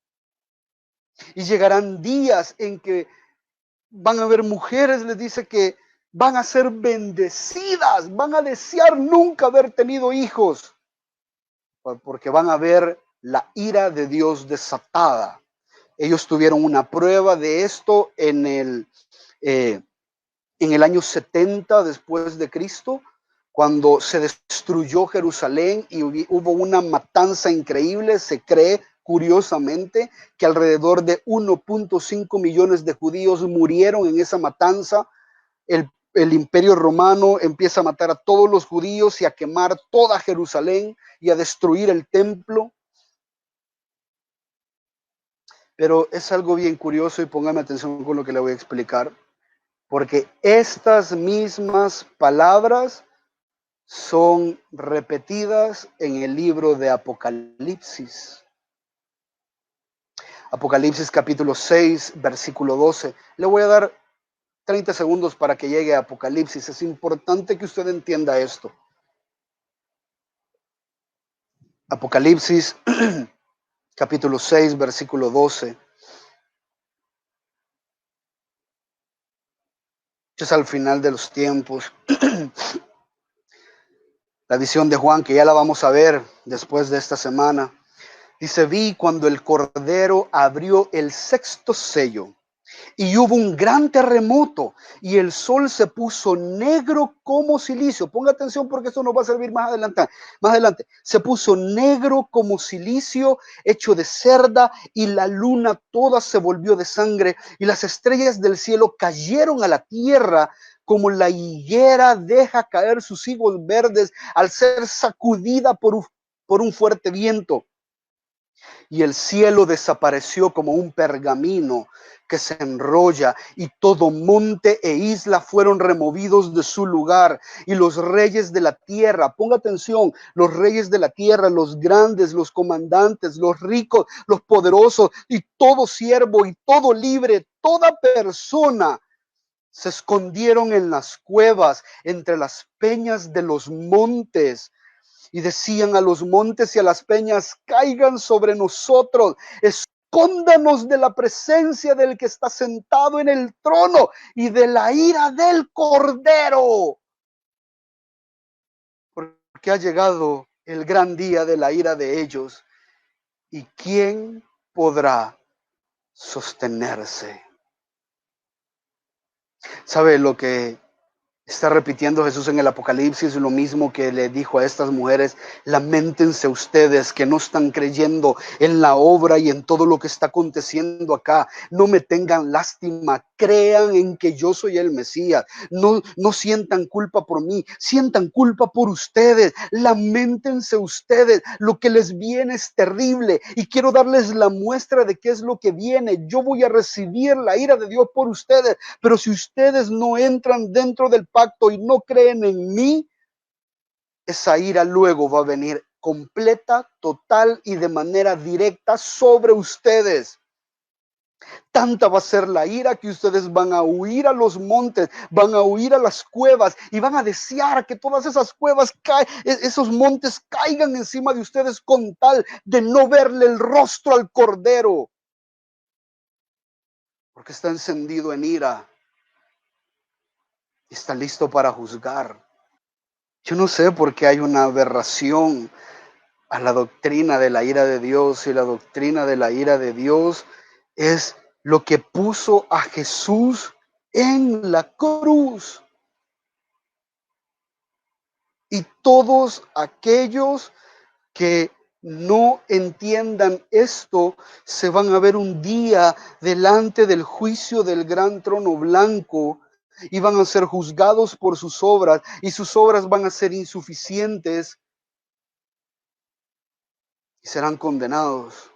Y llegarán días en que van a haber mujeres, les dice que van a ser bendecidas, van a desear nunca haber tenido hijos, porque van a ver la ira de Dios desatada. Ellos tuvieron una prueba de esto en el año 70 después de Cristo, cuando se destruyó Jerusalén y hubo una matanza increíble. Se cree, curiosamente, que alrededor de 1.5 millones de judíos murieron en esa matanza. El imperio romano empieza a matar a todos los judíos y a quemar toda Jerusalén y a destruir el templo. Pero es algo bien curioso y póngame atención con lo que le voy a explicar, porque estas mismas palabras son repetidas en el libro de Apocalipsis. Apocalipsis capítulo 6, versículo 12. Le voy a dar 30 segundos para que llegue a Apocalipsis. Es importante que usted entienda esto. Apocalipsis capítulo 6, versículo 12. Es al final de los tiempos. La visión de Juan, que ya la vamos a ver después de esta semana. Dice, vi cuando el Cordero abrió el sexto sello y hubo un gran terremoto y el sol se puso negro como silicio. Ponga atención porque esto nos va a servir más adelante. Más adelante. Se puso negro como silicio hecho de cerda y la luna toda se volvió de sangre y las estrellas del cielo cayeron a la tierra como la higuera deja caer sus higos verdes al ser sacudida por un fuerte viento. Y el cielo desapareció como un pergamino que se enrolla, y todo monte e isla fueron removidos de su lugar, y los reyes de la tierra, ponga atención, los reyes de la tierra, los grandes, los comandantes, los ricos, los poderosos, y todo siervo y todo libre, toda persona, se escondieron en las cuevas, entre las peñas de los montes. Y decían a los montes y a las peñas, caigan sobre nosotros, escóndanos de la presencia del que está sentado en el trono y de la ira del Cordero. Porque ha llegado el gran día de la ira de ellos. ¿Y quién podrá sostenerse? ¿Sabe lo que está repitiendo Jesús en el Apocalipsis? Lo mismo que le dijo a estas mujeres: lamentense ustedes que no están creyendo en la obra y en todo lo que está aconteciendo acá. No me tengan lástima, crean en que yo soy el Mesías. No sientan culpa por mí, sientan culpa por ustedes. Lamentense ustedes, lo que les viene es terrible y quiero darles la muestra de qué es lo que viene. Yo voy a recibir la ira de Dios por ustedes, pero si ustedes no entran dentro del pacto y no creen en mí, esa ira luego va a venir completa, total y de manera directa sobre ustedes. Tanta va a ser la ira que ustedes van a huir a los montes, van a huir a las cuevas y van a desear que todas esas cuevas esos montes caigan encima de ustedes con tal de no verle el rostro al Cordero. Porque está encendido en ira. Está listo para juzgar. Yo no sé por qué hay una aberración a la doctrina de la ira de Dios, y la doctrina de la ira de Dios es lo que puso a Jesús en la cruz. Y todos aquellos que no entiendan esto, se van a ver un día delante del juicio del gran trono blanco y van a ser juzgados por sus obras, y sus obras van a ser insuficientes y serán condenados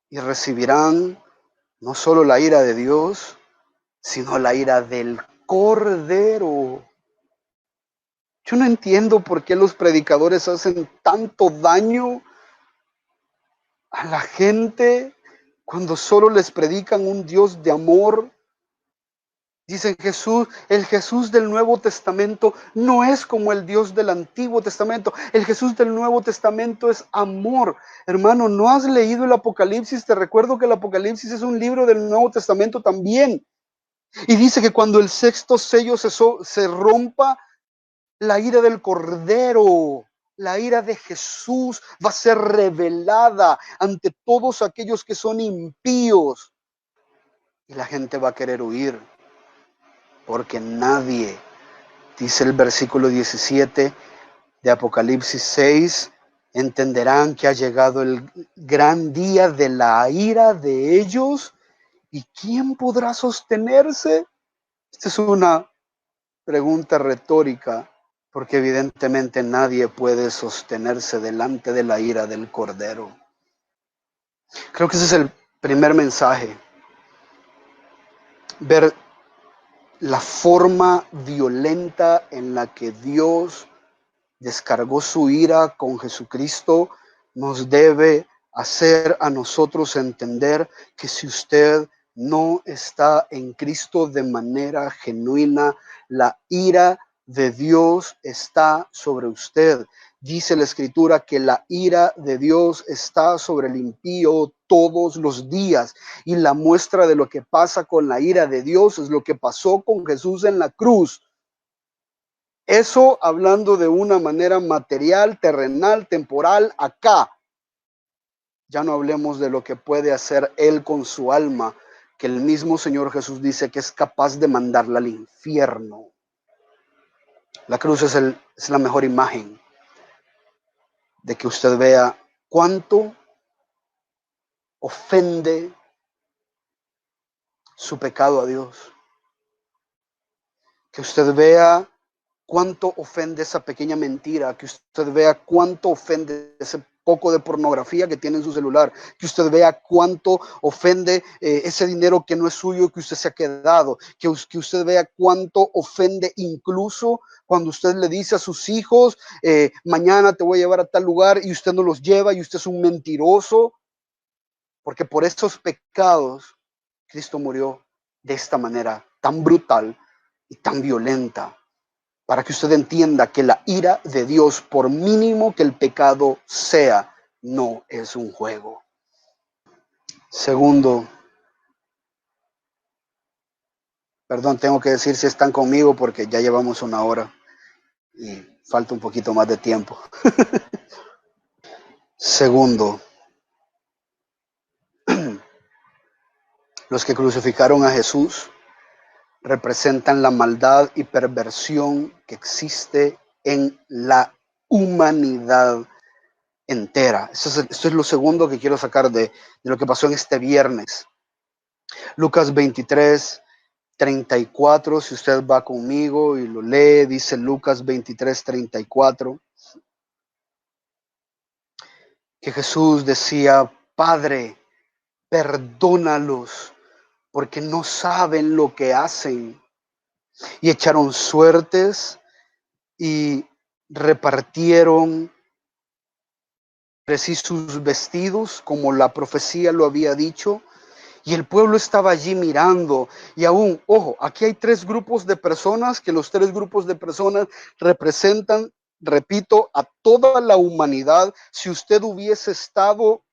y recibirán no solo la ira de Dios, sino la ira del Cordero. Yo no entiendo por qué los predicadores hacen tanto daño a la gente cuando solo les predican un Dios de amor. Dicen Jesús, el Jesús del Nuevo Testamento no es como el Dios del Antiguo Testamento. El Jesús del Nuevo Testamento es amor. Hermano, ¿no has leído el Apocalipsis? Te recuerdo que el Apocalipsis es un libro del Nuevo Testamento también. Y dice que cuando el sexto sello se rompa, la ira del Cordero, la ira de Jesús va a ser revelada ante todos aquellos que son impíos. Y la gente va a querer huir, porque nadie, dice el versículo 17 de Apocalipsis 6, entenderán que ha llegado el gran día de la ira de ellos. ¿Y quién podrá sostenerse? Esta es una pregunta retórica, porque evidentemente nadie puede sostenerse delante de la ira del Cordero. Creo que ese es el primer mensaje. Ver la forma violenta en la que Dios descargó su ira con Jesucristo nos debe hacer a nosotros entender que si usted no está en Cristo de manera genuina, la ira de Dios está sobre usted. Dice la Escritura que la ira de Dios está sobre el impío todos los días. Y la muestra de lo que pasa con la ira de Dios es lo que pasó con Jesús en la cruz. Eso hablando de una manera material, terrenal, temporal, acá. Ya no hablemos de lo que puede hacer Él con su alma, que el mismo Señor Jesús dice que es capaz de mandarla al infierno. La cruz es la mejor imagen de que usted vea cuánto ofende su pecado a Dios. Que usted vea cuánto ofende esa pequeña mentira, que usted vea cuánto ofende ese poco de pornografía que tiene en su celular, que usted vea cuánto ofende ese dinero que no es suyo, que usted se ha quedado, que usted vea cuánto ofende incluso cuando usted le dice a sus hijos, mañana te voy a llevar a tal lugar y usted no los lleva y usted es un mentiroso, porque por estos pecados Cristo murió de esta manera tan brutal y tan violenta, para que usted entienda que la ira de Dios, por mínimo que el pecado sea, no es un juego. Segundo, perdón, tengo que decir si están conmigo porque ya llevamos 1 hora y falta un poquito más de tiempo. Segundo, los que crucificaron a Jesús representan la maldad y perversión que existe en la humanidad entera. Esto es lo segundo que quiero sacar de lo que pasó en este viernes. Lucas 23, 34, si usted va conmigo y lo lee, dice Lucas 23, 34, que Jesús decía, Padre, perdónalos, porque no saben lo que hacen. Y echaron suertes y repartieron entre sí sus vestidos, como la profecía lo había dicho. Y el pueblo estaba allí mirando. Y aún, ojo, aquí hay 3 grupos de personas, que los 3 grupos de personas representan, repito, a toda la humanidad. Si usted hubiese estado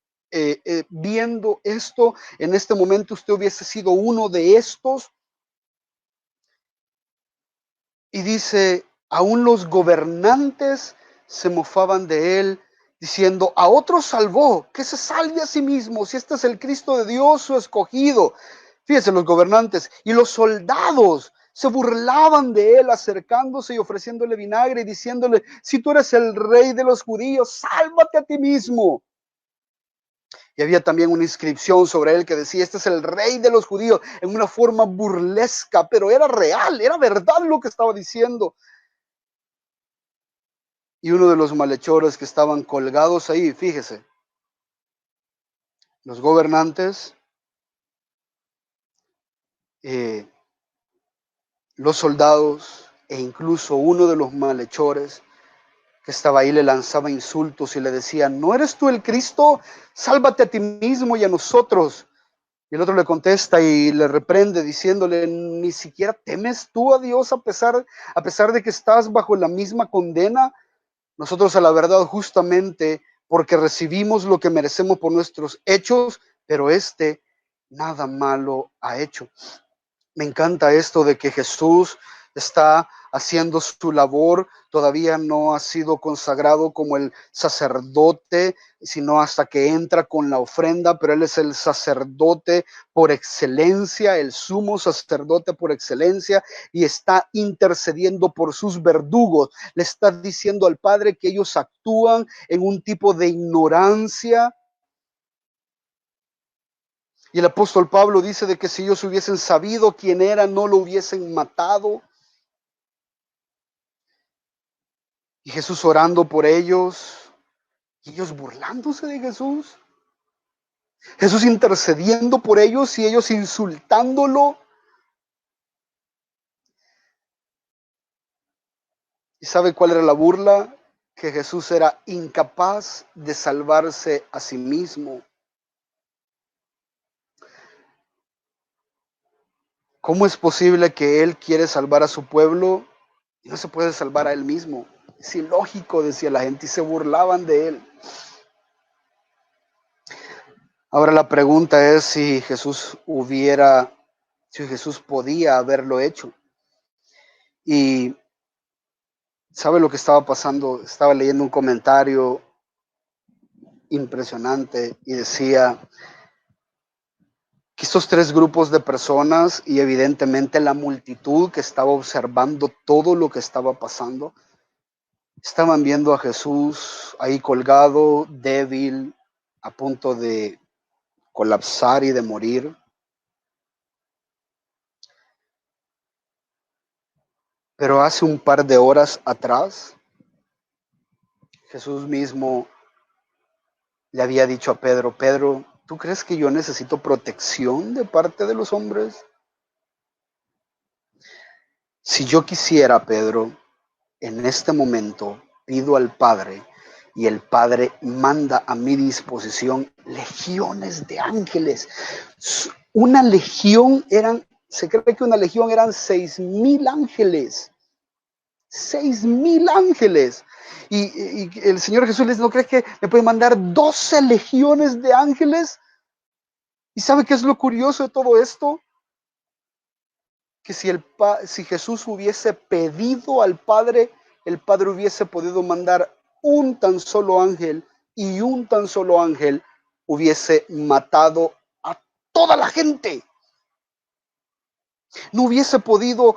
viendo esto, en este momento usted hubiese sido uno de estos. Y dice, aún los gobernantes se mofaban de él, diciendo, a otros salvó, que se salve a sí mismo, si este es el Cristo de Dios, su escogido. Fíjense, los gobernantes y los soldados Se burlaban de él, acercándose y ofreciéndole vinagre y diciéndole: si tú eres el rey de los judíos, sálvate a ti mismo. Y había también una inscripción sobre él que decía: este es el rey de los judíos, en una forma burlesca, pero era real, era verdad lo que estaba diciendo. Y uno de los malhechores que estaban colgados ahí, fíjese, los gobernantes, los soldados e incluso uno de los malhechores que estaba ahí le lanzaba insultos y le decía: ¿no eres tú el Cristo? Sálvate a ti mismo y a nosotros. Y el otro le contesta y le reprende diciéndole: ¿ni siquiera temes tú a Dios a pesar de que estás bajo la misma condena? Nosotros, a la verdad, justamente porque recibimos lo que merecemos por nuestros hechos, pero este nada malo ha hecho. Me encanta esto de que Jesús está haciendo su labor, todavía no ha sido consagrado como el sacerdote, sino hasta que entra con la ofrenda, pero él es el sacerdote por excelencia, el sumo sacerdote por excelencia, y está intercediendo por sus verdugos. Le está diciendo al Padre que ellos actúan en un tipo de ignorancia. Y el apóstol Pablo dice de que si ellos hubiesen sabido quién era, no lo hubiesen matado. Y Jesús orando por ellos, y ellos burlándose de Jesús. Jesús intercediendo por ellos y ellos insultándolo. ¿Y sabe cuál era la burla? Que Jesús era incapaz de salvarse a sí mismo. ¿Cómo es posible que Él quiere salvar a su pueblo y no se puede salvar a Él mismo? Es ilógico, decía la gente, y se burlaban de Él. Ahora la pregunta es si Jesús podía haberlo hecho. Y ¿sabe lo que estaba pasando? Estaba leyendo un comentario impresionante y decía que estos tres grupos de personas y evidentemente la multitud que estaba observando todo lo que estaba pasando, estaban viendo a Jesús ahí colgado, débil, a punto de colapsar y de morir. Pero hace un par de horas atrás, Jesús mismo le había dicho a Pedro: Pedro, ¿tú crees que yo necesito protección de parte de los hombres? Si yo quisiera, Pedro, en este momento pido al Padre y el Padre manda a mi disposición legiones de ángeles. Una legión se cree que una legión eran 6,000 ángeles. 6,000 ángeles. Y el Señor Jesús les: ¿no crees que me puede mandar 12 legiones de ángeles? ¿Y sabe qué es lo curioso de todo esto? Que si Jesús hubiese pedido al Padre, el Padre hubiese podido mandar un tan solo ángel, y un tan solo ángel hubiese matado a toda la gente. No hubiese podido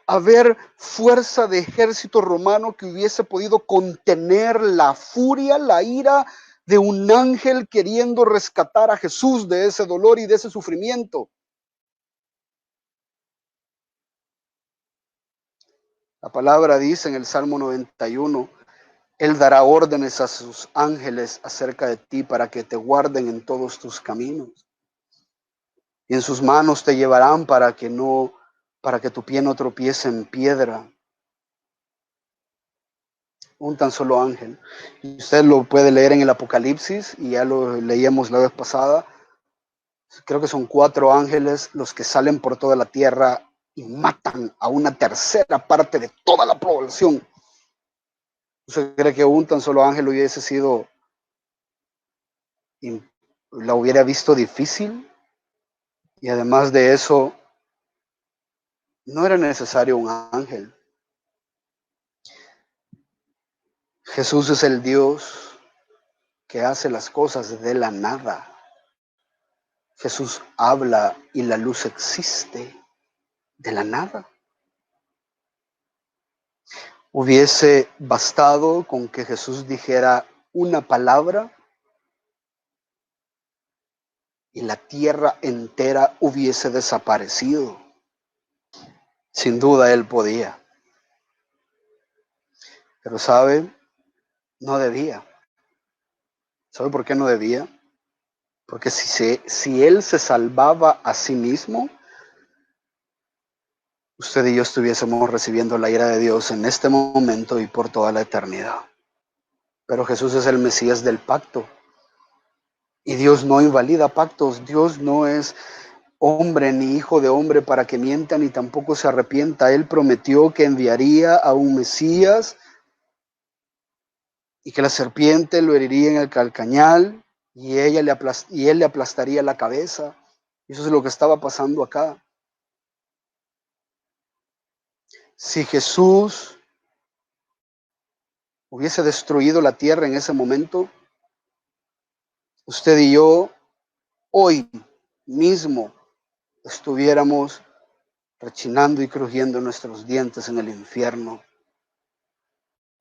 haber fuerza de ejército romano que hubiese podido contener la furia, la ira de un ángel queriendo rescatar a Jesús de ese dolor y de ese sufrimiento. La palabra dice en el Salmo 91: Él dará órdenes a sus ángeles acerca de ti para que te guarden en todos tus caminos. Y en sus manos te llevarán para que tu pie no tropiece en piedra. Un tan solo ángel. Y usted lo puede leer en el Apocalipsis, y ya lo leíamos la vez pasada. Creo que son 4 ángeles los que salen por toda la tierra y matan a una tercera parte de toda la población. ¿Usted cree que un tan solo ángel hubiese sido, la hubiera visto difícil? Y además de eso, no era necesario un ángel. Jesús es el Dios que hace las cosas de la nada. Jesús habla y la luz existe de la nada. Hubiese bastado con que Jesús dijera una palabra y la tierra entera hubiese desaparecido. Sin duda él podía, pero ¿sabe? No debía. ¿Sabe por qué no debía? Porque si él se salvaba a sí mismo, usted y yo estuviésemos recibiendo la ira de Dios en este momento y por toda la eternidad. Pero Jesús es el Mesías del pacto. Y Dios no invalida pactos. Dios no es hombre ni hijo de hombre para que mienta ni tampoco se arrepienta. Él prometió que enviaría a un Mesías y que la serpiente lo heriría en el calcañal y él le aplastaría la cabeza. Eso es lo que estaba pasando acá. Si Jesús hubiese destruido la tierra en ese momento, usted y yo hoy mismo estuviéramos rechinando y crujiendo nuestros dientes en el infierno.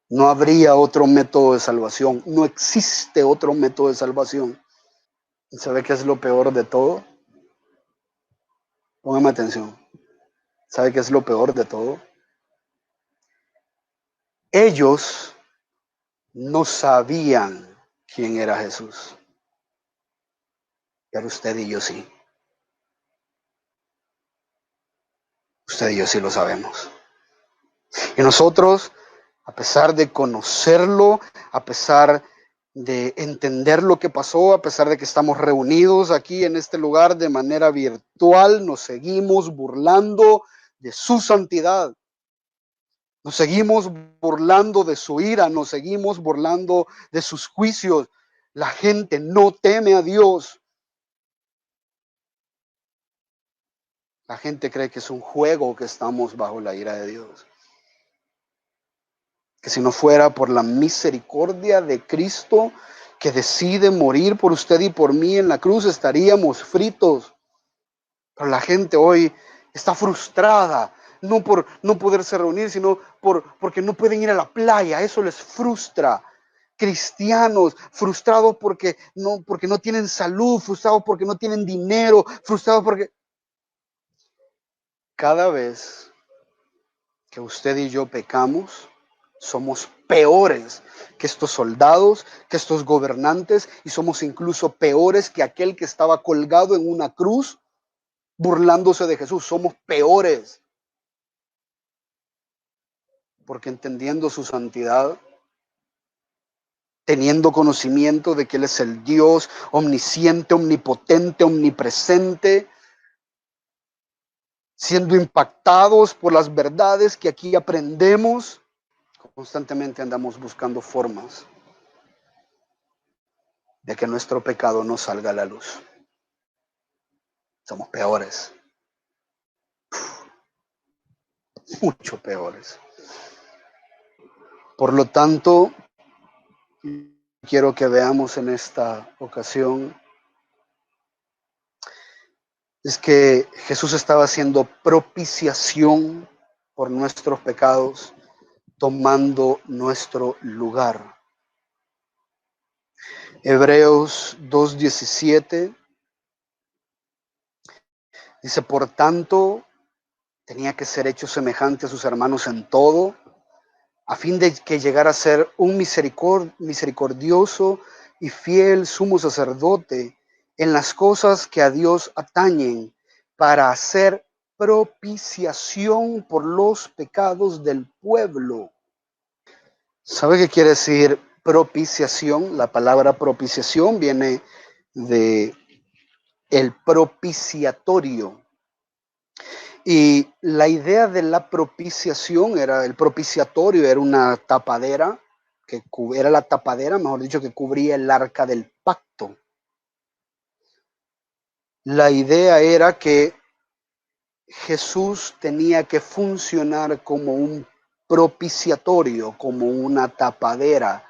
No habría otro método de salvación. No existe otro método de salvación. ¿Y sabe qué es lo peor de todo? Póngame atención. ¿Sabe qué es lo peor de todo? Ellos no sabían quién era Jesús. Pero usted y yo sí. Usted y yo sí lo sabemos. Y nosotros, a pesar de conocerlo, a pesar de entender lo que pasó, a pesar de que estamos reunidos aquí en este lugar de manera virtual, nos seguimos burlando de su santidad. Nos seguimos burlando de su ira, nos seguimos burlando de sus juicios. La gente no teme a Dios. La gente cree que es un juego, que estamos bajo la ira de Dios. Que si no fuera por la misericordia de Cristo, que decide morir por usted y por mí en la cruz, estaríamos fritos. Pero la gente hoy está frustrada, no por no poderse reunir, sino porque no pueden ir a la playa. Eso les frustra. Cristianos frustrados porque no tienen salud, frustrados porque no tienen dinero, frustrados porque cada vez que usted y yo pecamos, somos peores que estos soldados, que estos gobernantes, y somos incluso peores que aquel que estaba colgado en una cruz burlándose de Jesús. Somos peores porque entendiendo su santidad, teniendo conocimiento de que Él es el Dios omnisciente, omnipotente, omnipresente, siendo impactados por las verdades que aquí aprendemos, constantemente andamos buscando formas de que nuestro pecado no salga a la luz. Somos peores, mucho peores. Por lo tanto, quiero que veamos en esta ocasión es que Jesús estaba haciendo propiciación por nuestros pecados, tomando nuestro lugar. Hebreos 2:17 dice, por tanto, tenía que ser hecho semejante a sus hermanos en todo, a fin de que llegara a ser un misericordioso y fiel sumo sacerdote en las cosas que a Dios atañen, para hacer propiciación por los pecados del pueblo. ¿Sabe qué quiere decir propiciación? La palabra propiciación viene de el propiciatorio. Y la idea de la propiciación era, el propiciatorio era una tapadera, era la tapadera, mejor dicho, que cubría el arca del pacto. La idea era que Jesús tenía que funcionar como un propiciatorio, como una tapadera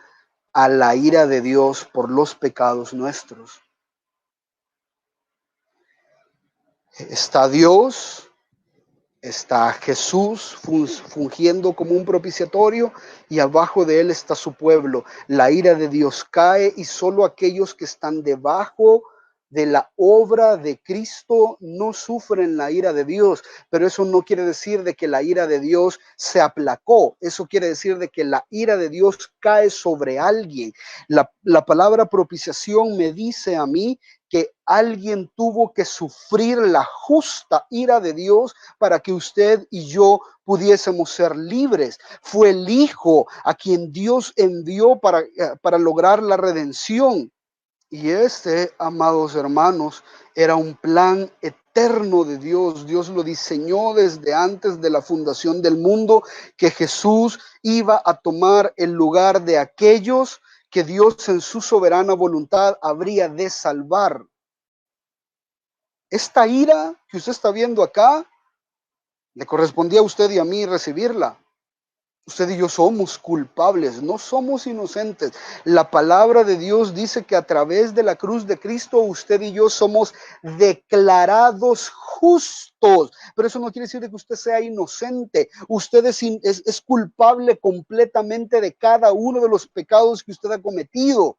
a la ira de Dios por los pecados nuestros. Está Dios, está Jesús fungiendo como un propiciatorio y abajo de él está su pueblo. La ira de Dios cae y solo aquellos que están debajo de la obra de Cristo no sufren la ira de Dios, pero eso no quiere decir de que la ira de Dios se aplacó, eso quiere decir de que la ira de Dios cae sobre alguien. La palabra propiciación me dice a mí que alguien tuvo que sufrir la justa ira de Dios para que usted y yo pudiésemos ser libres. Fue el Hijo a quien Dios envió para lograr la redención. Y este, amados hermanos, era un plan eterno de Dios. Dios lo diseñó desde antes de la fundación del mundo, que Jesús iba a tomar el lugar de aquellos que Dios en su soberana voluntad habría de salvar. Esta ira que usted está viendo acá, le correspondía a usted y a mí recibirla. Usted y yo somos culpables, no somos inocentes. La palabra de Dios dice que a través de la cruz de Cristo usted y yo somos declarados justos. Pero eso no quiere decir que usted sea inocente. Usted es culpable completamente de cada uno de los pecados que usted ha cometido.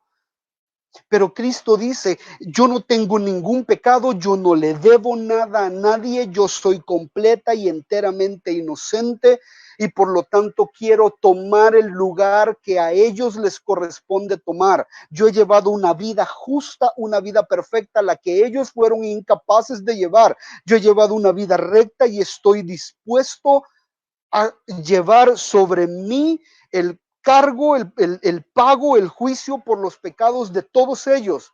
Pero Cristo dice, yo no tengo ningún pecado, yo no le debo nada a nadie, yo soy completa y enteramente inocente y por lo tanto quiero tomar el lugar que a ellos les corresponde tomar. Yo he llevado una vida justa, una vida perfecta, la que ellos fueron incapaces de llevar. Yo he llevado una vida recta y estoy dispuesto a llevar sobre mí el cargo, el pago, el juicio por los pecados de todos ellos.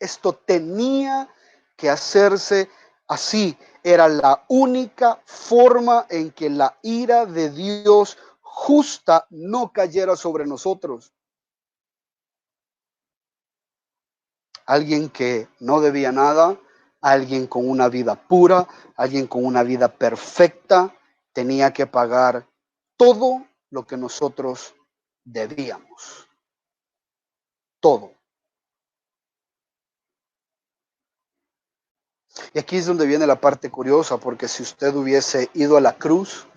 Esto tenía que hacerse así. Era la única forma en que la ira de Dios justa no cayera sobre nosotros. Alguien que no debía nada, alguien con una vida pura, alguien con una vida perfecta, tenía que pagar todo lo que nosotros debíamos. Todo. Y aquí es donde viene la parte curiosa, porque si usted hubiese ido a la cruz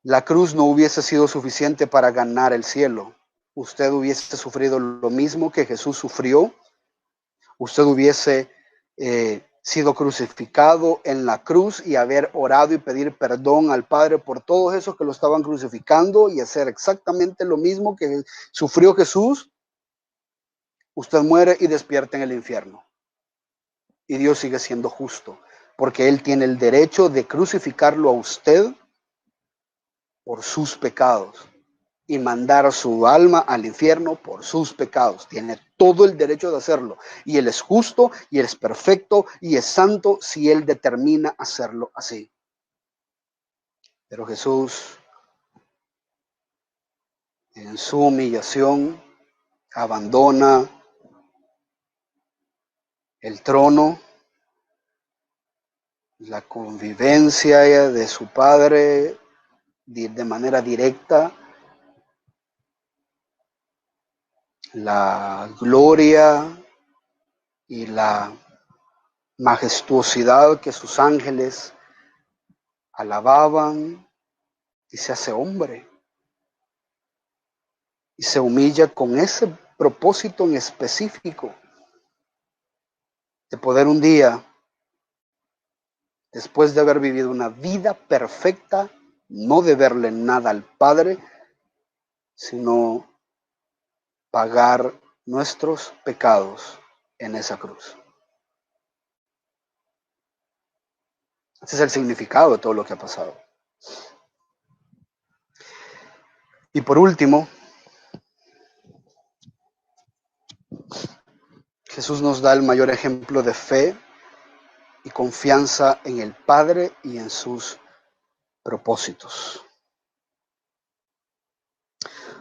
no hubiese sido suficiente para ganar el cielo. Usted hubiese sufrido lo mismo que Jesús sufrió. Usted hubiese sido crucificado en la cruz y haber orado y pedir perdón al Padre por todos esos que lo estaban crucificando y hacer exactamente lo mismo que sufrió Jesús. Usted muere y despierta en el infierno. Y Dios sigue siendo justo, porque Él tiene el derecho de crucificarlo a usted por sus pecados y mandar su alma al infierno por sus pecados. Tiene todo el derecho de hacerlo. Y Él es justo, y Él es perfecto, y es santo si Él determina hacerlo así. Pero Jesús, en su humillación, abandona el trono, la convivencia de su Padre de manera directa, la gloria y la majestuosidad que sus ángeles alababan, y se hace hombre y se humilla con ese propósito en específico de poder un día, después de haber vivido una vida perfecta, no deberle nada al Padre, sino pagar nuestros pecados en esa cruz. Ese es el significado de todo lo que ha pasado. Y por último, Jesús nos da el mayor ejemplo de fe y confianza en el Padre y en sus propósitos.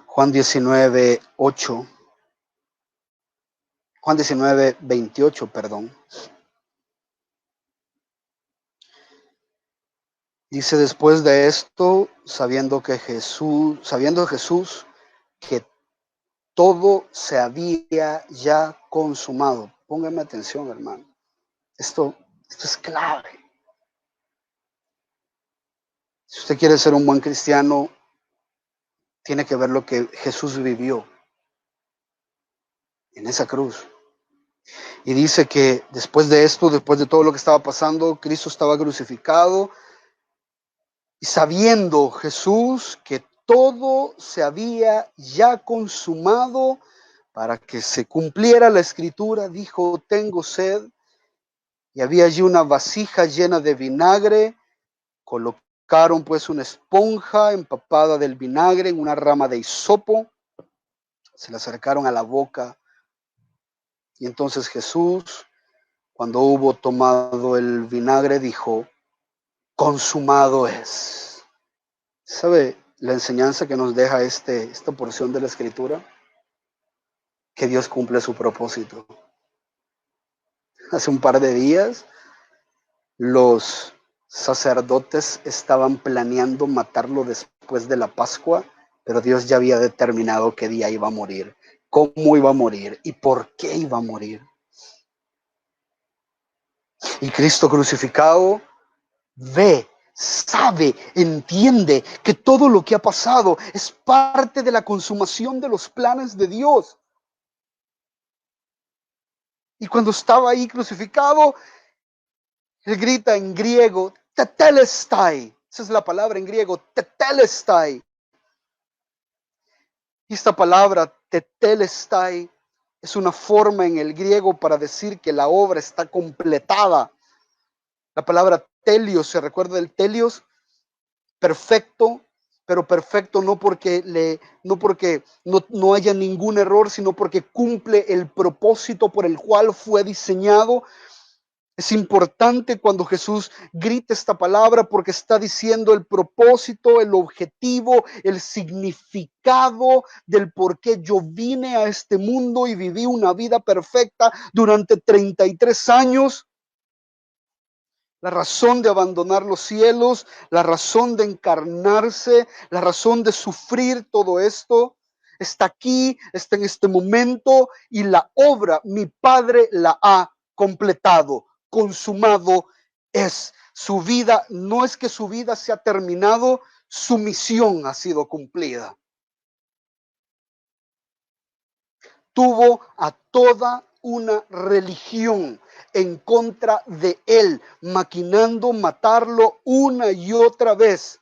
Juan 19:28, perdón. Dice: después de esto, sabiendo Jesús que todo se había ya consumado. Póngame atención, hermano. Esto es clave. Si usted quiere ser un buen cristiano, tiene que ver lo que Jesús vivió en esa cruz. Y dice que después de esto, después de todo lo que estaba pasando, Cristo estaba crucificado y sabiendo Jesús que todo se había ya consumado para que se cumpliera la escritura, dijo, tengo sed. Y había allí una vasija llena de vinagre. Colocaron pues una esponja empapada del vinagre en una rama de hisopo. Se la acercaron a la boca. Y entonces Jesús, cuando hubo tomado el vinagre, dijo, consumado es. ¿Sabe la enseñanza que nos deja esta porción de la escritura? Que Dios cumple su propósito. Hace un par de días, los sacerdotes estaban planeando matarlo después de la Pascua, pero Dios ya había determinado qué día iba a morir, cómo iba a morir y por qué iba a morir. Y Cristo crucificado ve, sabe, entiende que todo lo que ha pasado es parte de la consumación de los planes de Dios. Y cuando estaba ahí crucificado, él grita en griego, tetelestai. Esa es la palabra en griego, tetelestai. Y esta palabra, tetelestai, es una forma en el griego para decir que la obra está completada. La palabra telios, ¿se recuerda del telios? Perfecto, pero perfecto no porque no haya ningún error, sino porque cumple el propósito por el cual fue diseñado. Es importante cuando Jesús grita esta palabra porque está diciendo el propósito, el objetivo, el significado del por qué yo vine a este mundo y viví una vida perfecta durante 33 años. La razón de abandonar los cielos, la razón de encarnarse, la razón de sufrir todo esto, está aquí, está en este momento y la obra mi Padre la ha completado, consumado es. Su vida, no es que su vida se ha terminado, su misión ha sido cumplida. Tuvo a toda una religión en contra de él, maquinando matarlo una y otra vez.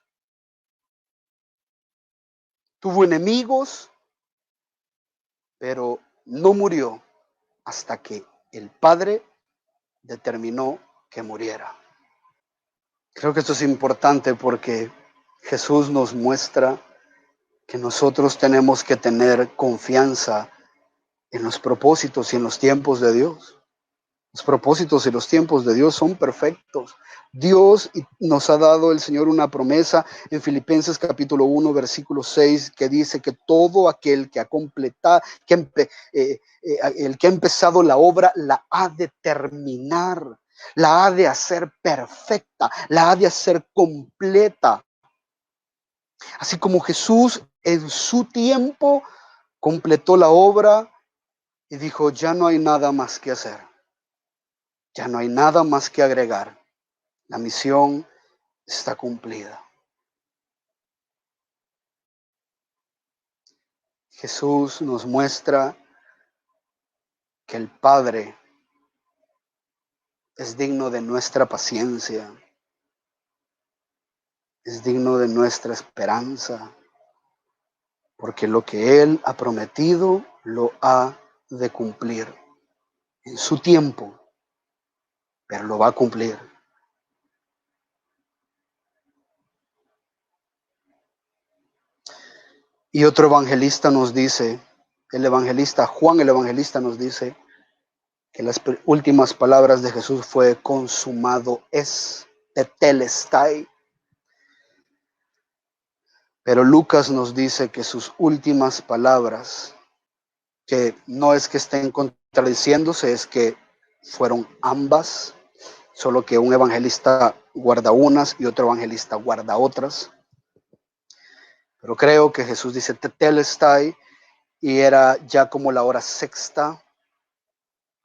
Tuvo enemigos, pero no murió hasta que el Padre determinó que muriera. Creo que esto es importante porque Jesús nos muestra que nosotros tenemos que tener confianza en los propósitos y en los tiempos de Dios. Los propósitos y los tiempos de Dios son perfectos. Dios nos ha dado el Señor una promesa en Filipenses capítulo 1, versículo 6, que dice que todo aquel que ha completado, el que ha empezado la obra, la ha de terminar, la ha de hacer perfecta, la ha de hacer completa. Así como Jesús en su tiempo completó la obra y dijo, ya no hay nada más que hacer. Ya no hay nada más que agregar. La misión está cumplida. Jesús nos muestra que el Padre es digno de nuestra paciencia, es digno de nuestra esperanza, porque lo que Él ha prometido lo ha de cumplir en su tiempo, pero lo va a cumplir. Y otro evangelista nos dice, el evangelista Juan, el evangelista nos dice que las últimas palabras de Jesús fue consumado es, tetelestai. Pero Lucas nos dice que sus últimas palabras, que no es que estén contradiciéndose, es que fueron ambas, solo que un evangelista guarda unas y otro evangelista guarda otras. Pero creo que Jesús dice tetelestai y era ya como la hora sexta,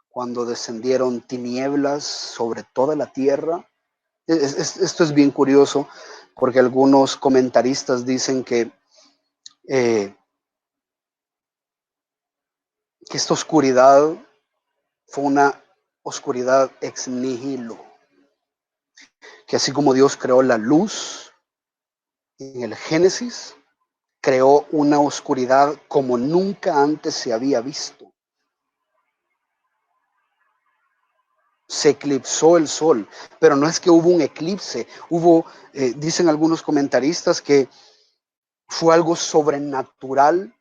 cuando descendieron tinieblas sobre toda la tierra. Esto es bien curioso. porque algunos comentaristas dicen que esta oscuridad fue una oscuridad ex nihilo, que así como Dios creó la luz en el Génesis, creó una oscuridad como nunca antes se había visto. Se eclipsó el sol, pero no es que hubo un eclipse, dicen algunos comentaristas que fue algo sobrenatural.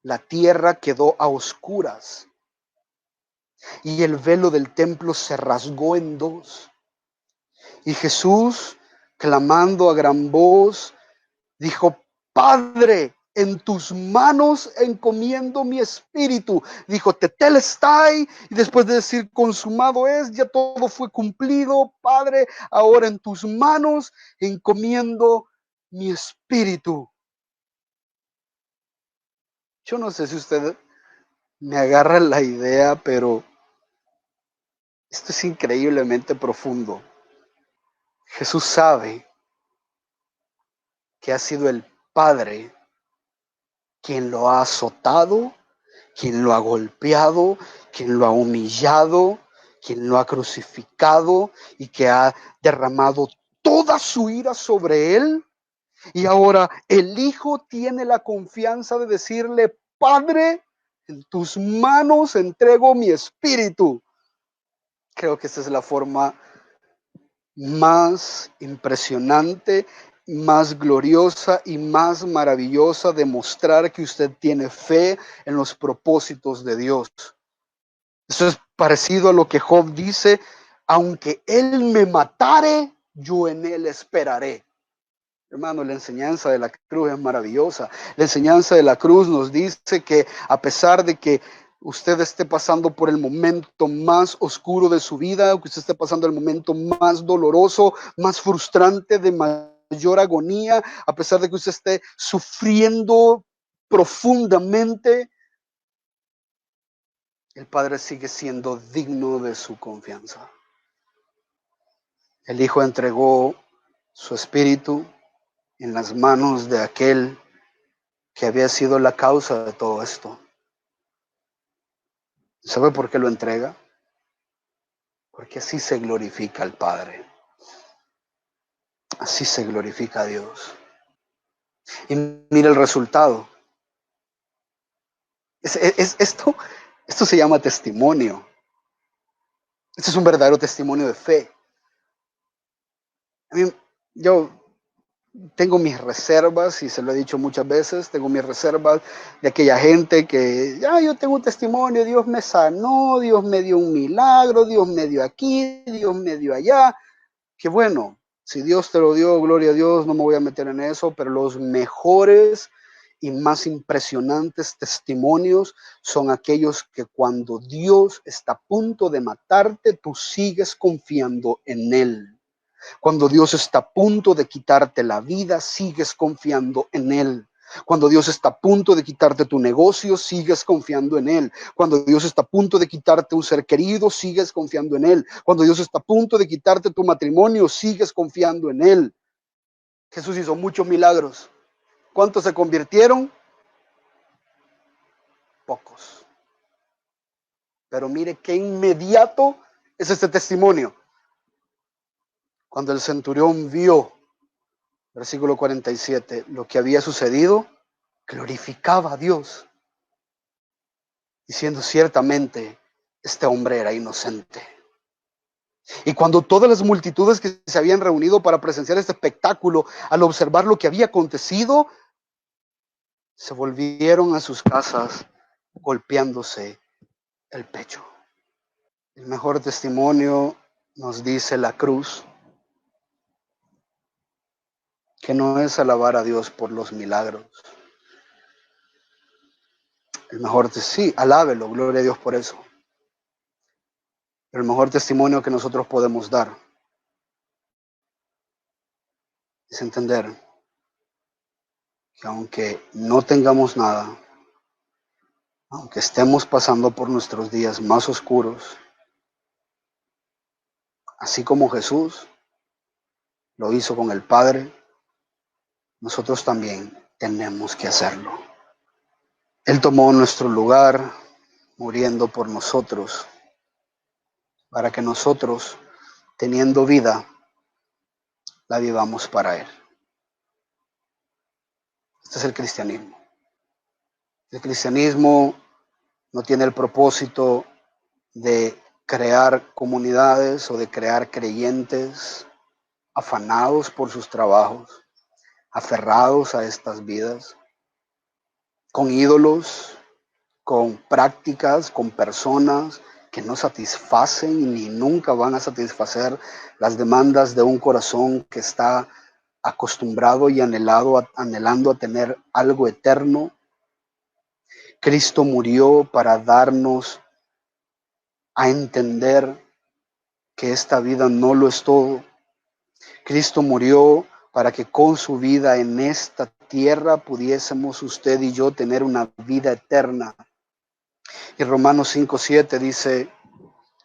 La tierra quedó a oscuras y el velo del templo se rasgó en dos. Y Jesús, clamando a gran voz, dijo: Padre, en tus manos encomiendo mi espíritu. Dijo: tetelestai, y después de decir consumado es, ya todo fue cumplido. Padre, ahora en tus manos encomiendo mi espíritu. Yo no sé si usted me agarra la idea, pero esto es increíblemente profundo. Jesús sabe que ha sido el Padre quien lo ha azotado, quien lo ha golpeado, quien lo ha humillado, quien lo ha crucificado y que ha derramado toda su ira sobre él. Y ahora el Hijo tiene la confianza de decirle: Padre, en tus manos entrego mi espíritu. Creo que esta es la forma más impresionante, más gloriosa y más maravillosa de mostrar que usted tiene fe en los propósitos de Dios. Eso es parecido a lo que Job dice: aunque él me matare, yo en él esperaré. Hermano, la enseñanza de la cruz es maravillosa. La enseñanza de la cruz nos dice que a pesar de que usted esté pasando por el momento más oscuro de su vida, que usted esté pasando el momento más doloroso, más frustrante, de mayor agonía, a pesar de que usted esté sufriendo profundamente, el Padre sigue siendo digno de su confianza. El Hijo entregó su espíritu en las manos de aquel que había sido la causa de todo esto. ¿Sabe por qué lo entrega? Porque así se glorifica al Padre. Así se glorifica a Dios. Y mira el resultado. Esto se llama testimonio. Este es un verdadero testimonio de fe. A mí, yo tengo mis reservas, y se lo he dicho muchas veces, tengo mis reservas de aquella gente que, yo tengo un testimonio: Dios me sanó, Dios me dio un milagro, Dios me dio aquí, Dios me dio allá. Que bueno, si Dios te lo dio, gloria a Dios, no me voy a meter en eso, pero los mejores y más impresionantes testimonios son aquellos que cuando Dios está a punto de matarte, tú sigues confiando en Él. Cuando Dios está a punto de quitarte la vida, sigues confiando en Él. Cuando Dios está a punto de quitarte tu negocio, sigues confiando en Él. Cuando Dios está a punto de quitarte un ser querido, sigues confiando en Él. Cuando Dios está a punto de quitarte tu matrimonio, sigues confiando en Él. Jesús hizo muchos milagros. ¿Cuántos se convirtieron? Pocos. Pero mire qué inmediato es este testimonio. Cuando el centurión vio, versículo 47, lo que había sucedido, glorificaba a Dios, diciendo: ciertamente este hombre era inocente. Y cuando todas las multitudes que se habían reunido para presenciar este espectáculo, al observar lo que había acontecido, se volvieron a sus casas golpeándose el pecho. El mejor testimonio, nos dice la cruz, que no es alabar a Dios por los milagros. El mejor, sí, alábelo, gloria a Dios por eso. Pero el mejor testimonio que nosotros podemos dar es entender que aunque no tengamos nada, aunque estemos pasando por nuestros días más oscuros, así como Jesús lo hizo con el Padre, nosotros también tenemos que hacerlo. Él tomó nuestro lugar, muriendo por nosotros, para que nosotros, teniendo vida, la vivamos para Él. Este es el cristianismo. El cristianismo no tiene el propósito de crear comunidades o de crear creyentes afanados por sus trabajos, aferrados a estas vidas, con ídolos, con prácticas, con personas que no satisfacen ni nunca van a satisfacer las demandas de un corazón que está acostumbrado y anhelando a tener algo eterno. Cristo murió para darnos a entender que esta vida no lo es todo. Cristo murió para que con su vida en esta tierra pudiésemos usted y yo tener una vida eterna. Y Romanos 5:7 dice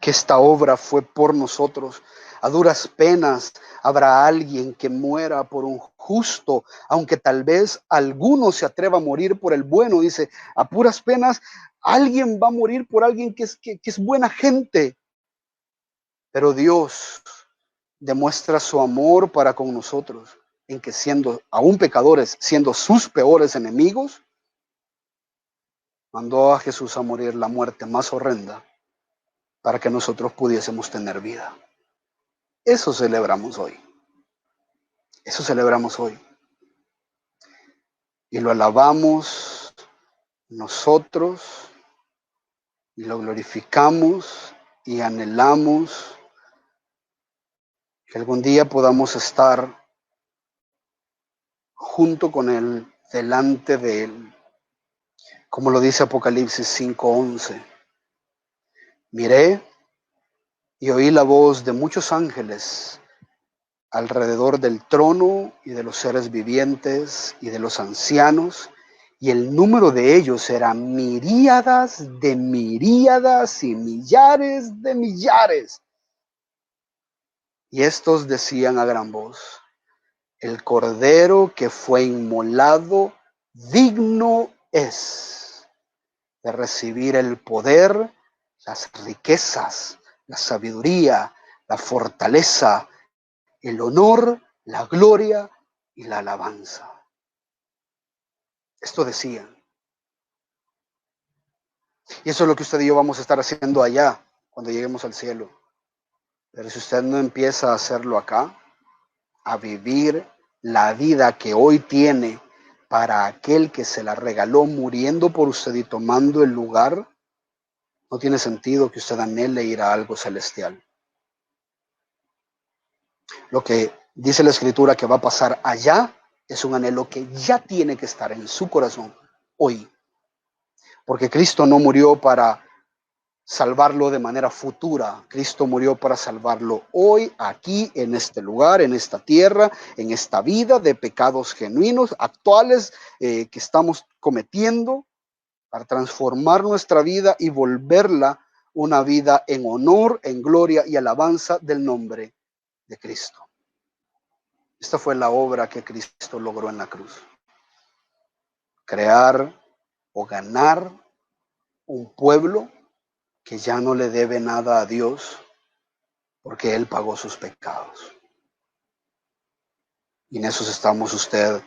que esta obra fue por nosotros. A duras penas habrá alguien que muera por un justo, aunque tal vez alguno se atreva a morir por el bueno. Dice, a puras penas alguien va a morir por alguien que es buena gente. Pero Dios demuestra su amor para con nosotros, en que siendo aún pecadores, siendo sus peores enemigos, mandó a Jesús a morir la muerte más horrenda para que nosotros pudiésemos tener vida. Eso celebramos hoy. Eso celebramos hoy. Y lo alabamos nosotros, y lo glorificamos y anhelamos que algún día podamos estar junto con Él, delante de Él. Como lo dice Apocalipsis 5:11. Miré y oí la voz de muchos ángeles alrededor del trono y de los seres vivientes y de los ancianos, y el número de ellos era miríadas de miríadas y millares de millares. Y estos decían a gran voz: el Cordero que fue inmolado digno es de recibir el poder, las riquezas, la sabiduría, la fortaleza, el honor, la gloria y la alabanza. Esto decían. Y eso es lo que usted y yo vamos a estar haciendo allá cuando lleguemos al cielo. Pero si usted no empieza a hacerlo acá, a vivir la vida que hoy tiene para aquel que se la regaló muriendo por usted y tomando el lugar, no tiene sentido que usted anhele ir a algo celestial. Lo que dice la Escritura que va a pasar allá es un anhelo que ya tiene que estar en su corazón hoy. Porque Cristo no murió para salvarlo de manera futura. Cristo murió para salvarlo hoy, aquí, en este lugar, en esta tierra, en esta vida de pecados genuinos, actuales, que estamos cometiendo, para transformar nuestra vida y volverla una vida en honor, en gloria y alabanza del nombre de Cristo. Esta fue la obra que Cristo logró en la cruz. Crear o ganar un pueblo que ya no le debe nada a Dios, porque Él pagó sus pecados. Y en eso estamos usted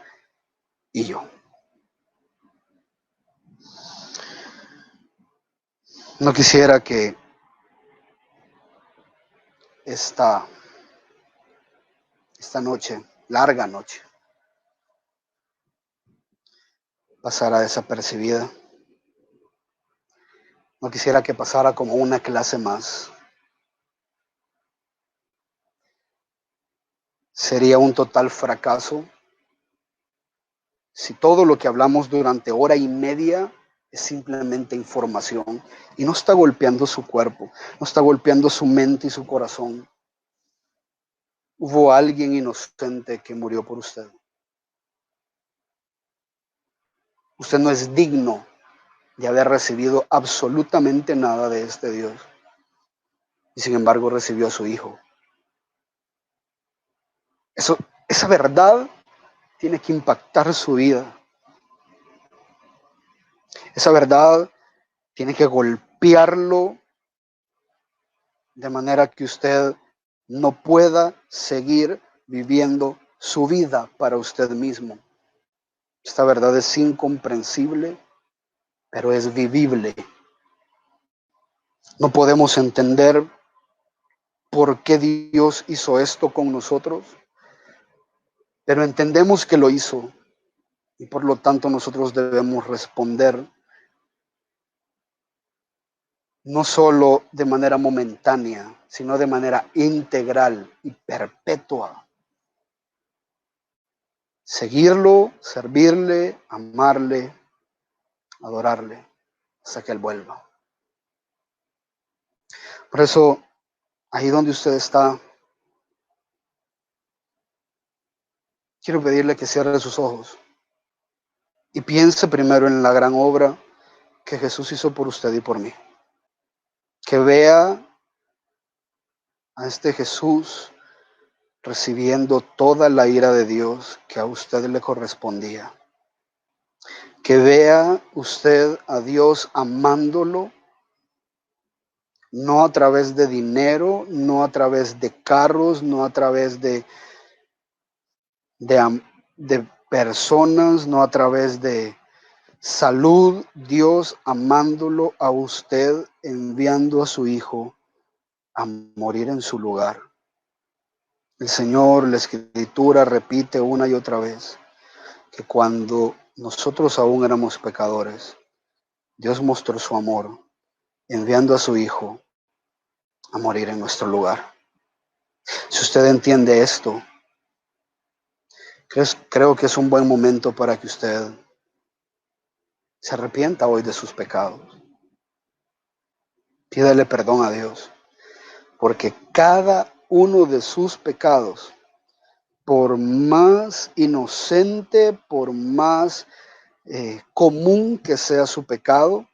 y yo. No quisiera que esta noche, larga noche, pasara desapercibida. No quisiera que pasara como una clase más. Sería un total fracaso si todo lo que hablamos durante hora y media es simplemente información y no está golpeando su cuerpo, no está golpeando su mente y su corazón. Hubo alguien inocente que murió por usted. Usted no es digno de haber recibido absolutamente nada de este Dios. Y sin embargo recibió a su Hijo. Esa verdad tiene que impactar su vida. Esa verdad tiene que golpearlo de manera que usted no pueda seguir viviendo su vida para usted mismo. Esta verdad es incomprensible, pero es vivible. No podemos entender por qué Dios hizo esto con nosotros, pero entendemos que lo hizo y por lo tanto nosotros debemos responder no solo de manera momentánea, sino de manera integral y perpetua. Seguirlo, servirle, amarle, adorarle hasta que Él vuelva. Por eso, ahí donde usted está, quiero pedirle que cierre sus ojos y piense primero en la gran obra que Jesús hizo por usted y por mí. Que vea a este Jesús recibiendo toda la ira de Dios que a usted le correspondía. Que vea usted a Dios amándolo, no a través de dinero, no a través de carros, no a través de personas, no a través de salud. Dios amándolo a usted, enviando a su Hijo a morir en su lugar. El Señor, la Escritura repite una y otra vez que cuando nosotros aún éramos pecadores, Dios mostró su amor enviando a su Hijo a morir en nuestro lugar. Si usted entiende esto, creo que es un buen momento para que usted se arrepienta hoy de sus pecados. Pídale perdón a Dios, porque cada uno de sus pecados, por más inocente, por más común que sea su pecado,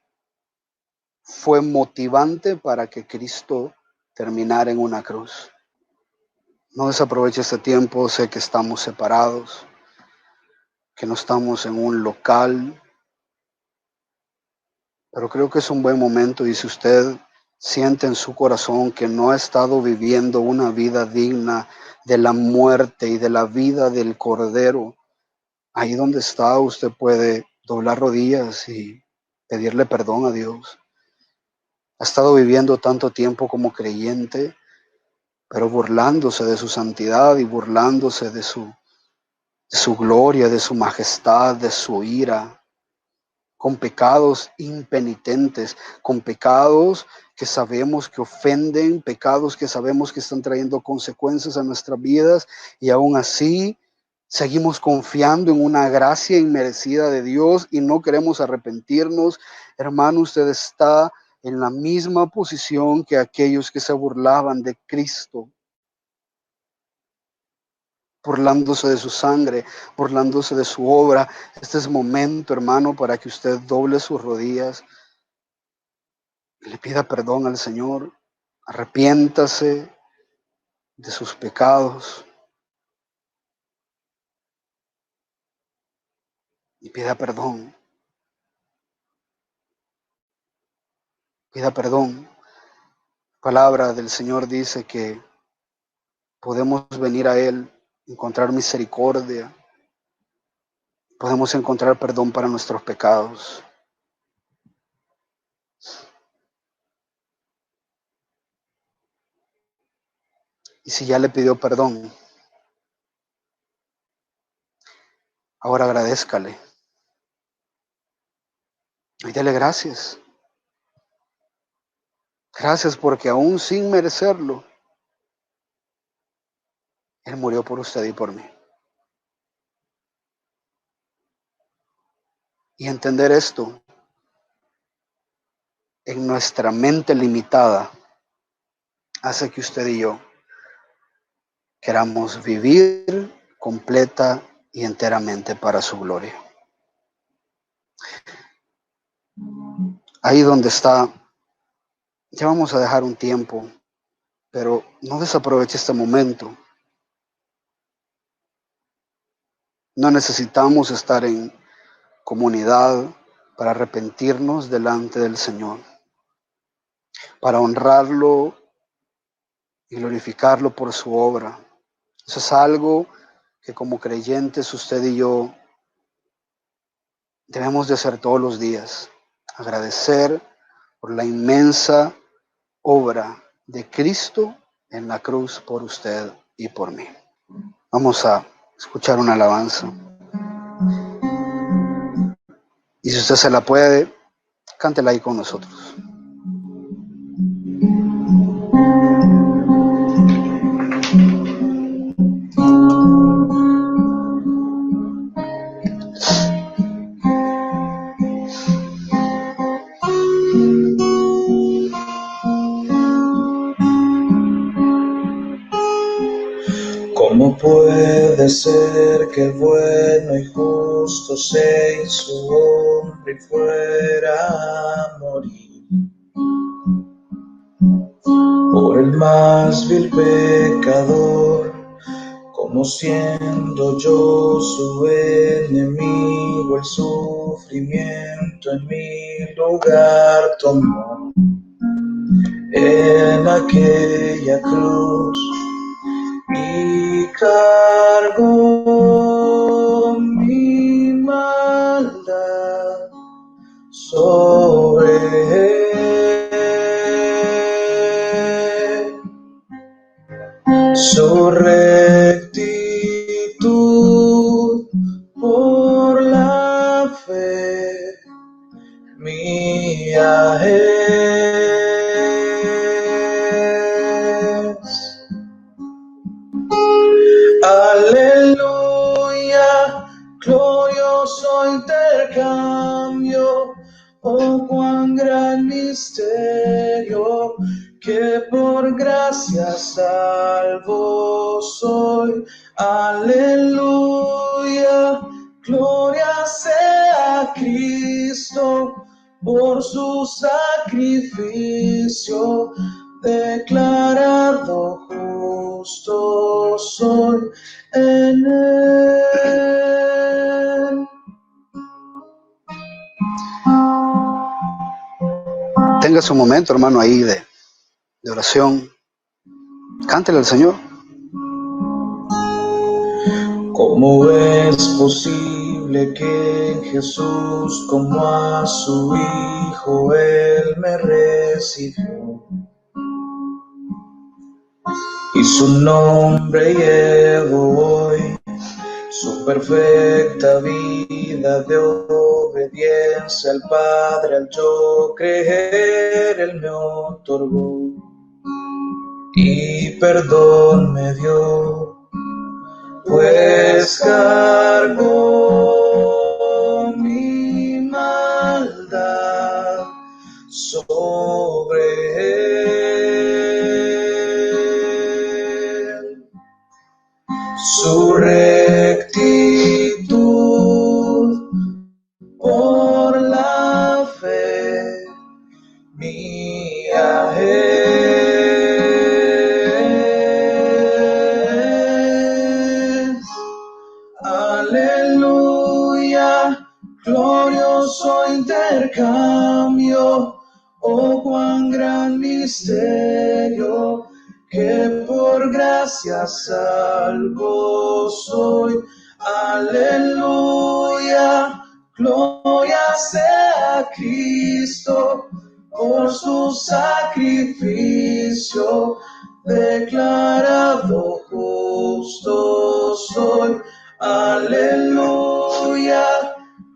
fue motivante para que Cristo terminara en una cruz. No desaproveche este tiempo, sé que estamos separados, que no estamos en un local, pero creo que es un buen momento y si usted siente en su corazón que no ha estado viviendo una vida digna de la muerte y de la vida del Cordero, ahí donde está usted puede doblar rodillas y pedirle perdón a Dios. Ha estado viviendo tanto tiempo como creyente, pero burlándose de su santidad y burlándose de su gloria, de su majestad, de su ira, con pecados impenitentes, con pecados que sabemos que ofenden, pecados que sabemos que están trayendo consecuencias a nuestras vidas y aún así seguimos confiando en una gracia inmerecida de Dios y no queremos arrepentirnos. Hermano, usted está en la misma posición que aquellos que se burlaban de Cristo, burlándose de su sangre, burlándose de su obra. Este es momento, hermano, para que usted doble sus rodillas y le pida perdón al Señor. Arrepiéntase de sus pecados y pida perdón. Pida perdón. La palabra del Señor dice que podemos venir a Él, encontrar misericordia, podemos encontrar perdón para nuestros pecados. Y si ya le pidió perdón, ahora agradézcale y dele gracias. Gracias porque aún sin merecerlo, Él murió por usted y por mí. Y entender esto en nuestra mente limitada hace que usted y yo queramos vivir completa y enteramente para su gloria. Ahí donde está, ya vamos a dejar un tiempo, pero no desaproveche este momento. No necesitamos estar en comunidad para arrepentirnos delante del Señor, para honrarlo y glorificarlo por su obra. Eso es algo que como creyentes usted y yo debemos de hacer todos los días. Agradecer por la inmensa obra de Cristo en la cruz por usted y por mí. Vamos a escuchar una alabanza. Y si usted se la puede, cántela ahí con nosotros. ¿Cómo puede ser que el bueno y justo se hizo hombre y fuera a morir por el más vil pecador? Como siendo yo su enemigo, el sufrimiento en mi lugar tomó en aquella cruz y cargó mi maldad sobre él. Su rectitud por la fe mía es. Aleluya, glorioso intercambio, oh cuán gran misterio, que por gracia salvo soy. Aleluya, gloria sea a Cristo, por su sacrificio, declarado justo soy en él. Tenga su momento, hermano, ahí de oración. Cántele al Señor. ¿Cómo es posible que en Jesús, como a su Hijo, Él me recibió? Y su nombre llevo hoy, su perfecta vida de obediencia al Padre, al yo creer, Él me otorgó y perdón me dio, pues cargó mi maldad sobre él. Su rectitud por la fe mía es. Aleluya, glorioso intercambio, oh cuán gran misterio, que por gracia salvo soy. Aleluya, gloria sea a Cristo, por su sacrificio, declarado justo soy. Aleluya,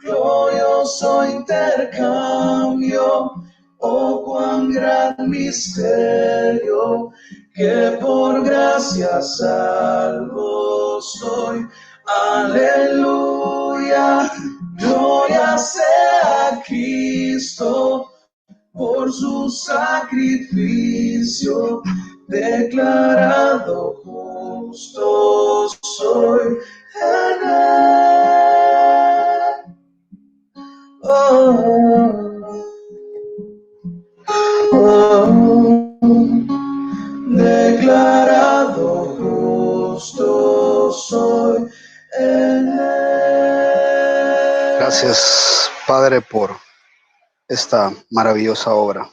glorioso intercambio, oh cuán gran misterio, que por gracia salvo soy. Aleluya, gloria sea a Cristo, por su sacrificio, declarado justo soy en él. Declarado justo soy en él. Gracias, Padre, por esta maravillosa obra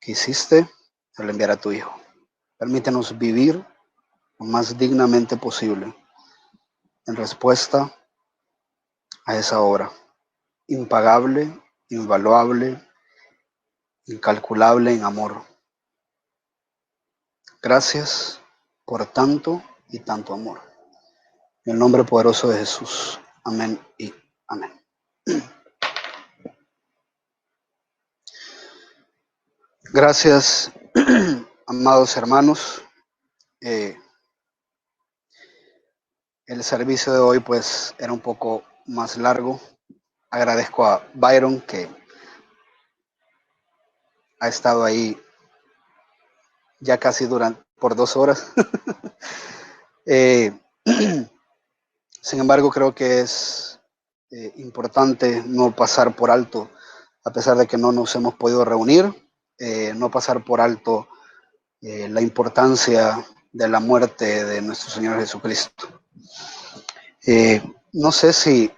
que hiciste al enviar a tu Hijo. Permítenos vivir lo más dignamente posible en respuesta a esa obra, impagable, invaluable, incalculable en amor. Gracias por tanto y tanto amor. En el nombre poderoso de Jesús. Amén y amén. Gracias, amados hermanos. El servicio de hoy pues era un poco más largo. Agradezco a Byron que ha estado ahí ya casi por 2 horas. Sin embargo, creo que es importante no pasar por alto, a pesar de que no nos hemos podido reunir, no pasar por alto la importancia de la muerte de nuestro Señor Jesucristo. No sé si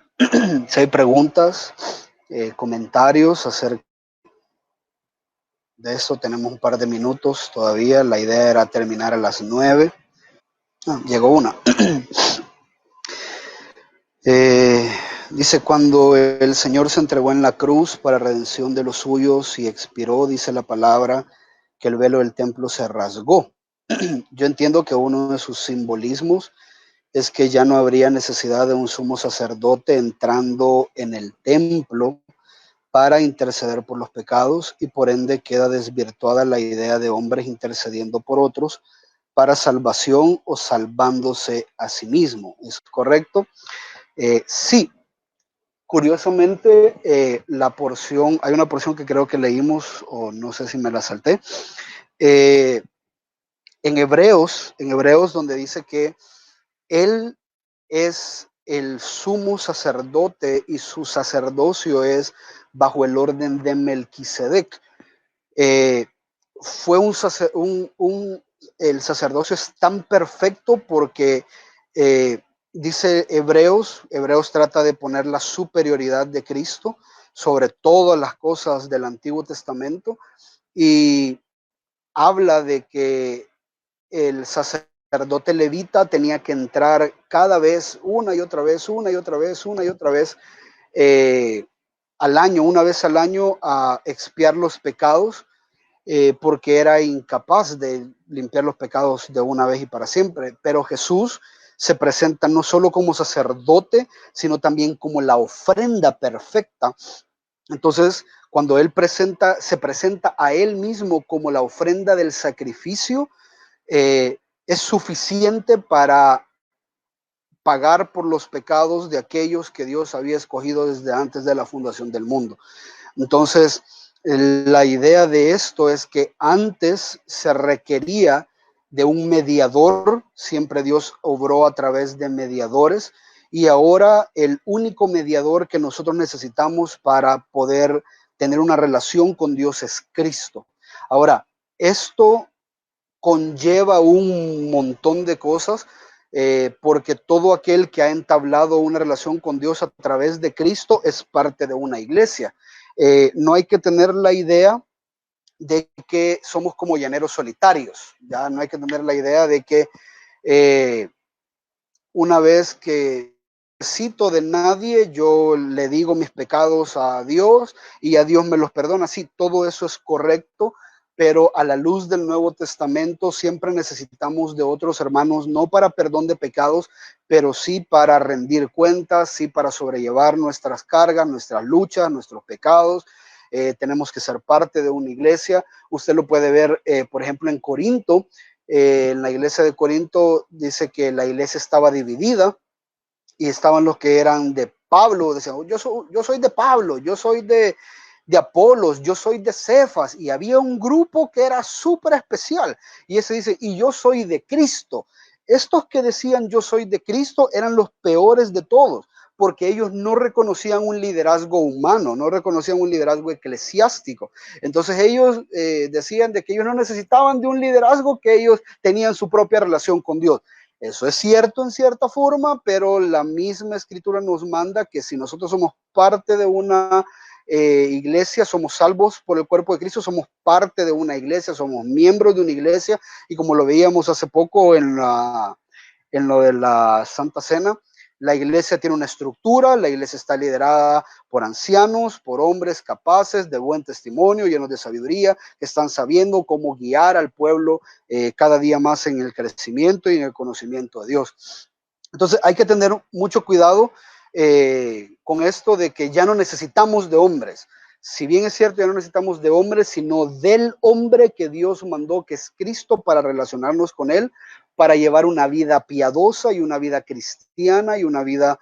hay preguntas, comentarios acerca de eso. Tenemos un par de minutos todavía. La idea era terminar a las 9. Llegó una. Dice, cuando el Señor se entregó en la cruz para redención de los suyos y expiró, dice la palabra, que el velo del templo se rasgó. Yo entiendo que uno de sus simbolismos es que ya no habría necesidad de un sumo sacerdote entrando en el templo para interceder por los pecados, y por ende queda desvirtuada la idea de hombres intercediendo por otros para salvación o salvándose a sí mismo. ¿Es correcto? Sí. Curiosamente, hay una porción que creo que leímos, o no sé si me la salté, en Hebreos, donde dice que Él es el sumo sacerdote y su sacerdocio es bajo el orden de Melquisedec. El sacerdocio es tan perfecto porque dice Hebreos trata de poner la superioridad de Cristo sobre todas las cosas del Antiguo Testamento, y habla de que el sacerdote levita tenía que entrar cada vez, una y otra vez, al año, una vez al año, a expiar los pecados, porque era incapaz de limpiar los pecados de una vez y para siempre. Pero Jesús se presenta no solo como sacerdote, sino también como la ofrenda perfecta. Entonces, cuando Él se presenta a Él mismo como la ofrenda del sacrificio, es suficiente para pagar por los pecados de aquellos que Dios había escogido desde antes de la fundación del mundo. Entonces, la idea de esto es que antes se requería de un mediador, siempre Dios obró a través de mediadores, y ahora el único mediador que nosotros necesitamos para poder tener una relación con Dios es Cristo. Ahora, esto conlleva un montón de cosas, porque todo aquel que ha entablado una relación con Dios a través de Cristo es parte de una iglesia. No hay que tener la idea de que somos como llaneros solitarios, ya no hay que tener la idea de que una vez que necesito de nadie, yo le digo mis pecados a Dios y a Dios me los perdona. Sí, todo eso es correcto, pero a la luz del Nuevo Testamento siempre necesitamos de otros hermanos, no para perdón de pecados, pero sí para rendir cuentas, sí para sobrellevar nuestras cargas, nuestras luchas, nuestros pecados. Tenemos que ser parte de una iglesia. Usted lo puede ver, por ejemplo, en Corinto. En la iglesia de Corinto dice que la iglesia estaba dividida, y estaban los que eran de Pablo, decían, yo soy de Pablo, yo soy de Apolos, yo soy de Cefas, y había un grupo que era súper especial, y ese dice, y yo soy de Cristo. Estos que decían yo soy de Cristo eran los peores de todos, porque ellos no reconocían un liderazgo humano, no reconocían un liderazgo eclesiástico. Entonces ellos decían de que ellos no necesitaban de un liderazgo, que ellos tenían su propia relación con Dios. Eso es cierto en cierta forma, pero la misma escritura nos manda que si nosotros somos parte de una iglesia, somos salvos por el cuerpo de Cristo, somos parte de una iglesia, somos miembros de una iglesia, y como lo veíamos hace poco en lo de la Santa Cena, la iglesia tiene una estructura, la iglesia está liderada por ancianos, por hombres capaces, de buen testimonio, llenos de sabiduría, que están sabiendo cómo guiar al pueblo cada día más en el crecimiento y en el conocimiento de Dios. Entonces hay que tener mucho cuidado con esto de que ya no necesitamos de hombres. Si bien es cierto, ya no necesitamos de hombres, sino del hombre que Dios mandó, que es Cristo, para relacionarnos con Él, para llevar una vida piadosa y una vida cristiana y una vida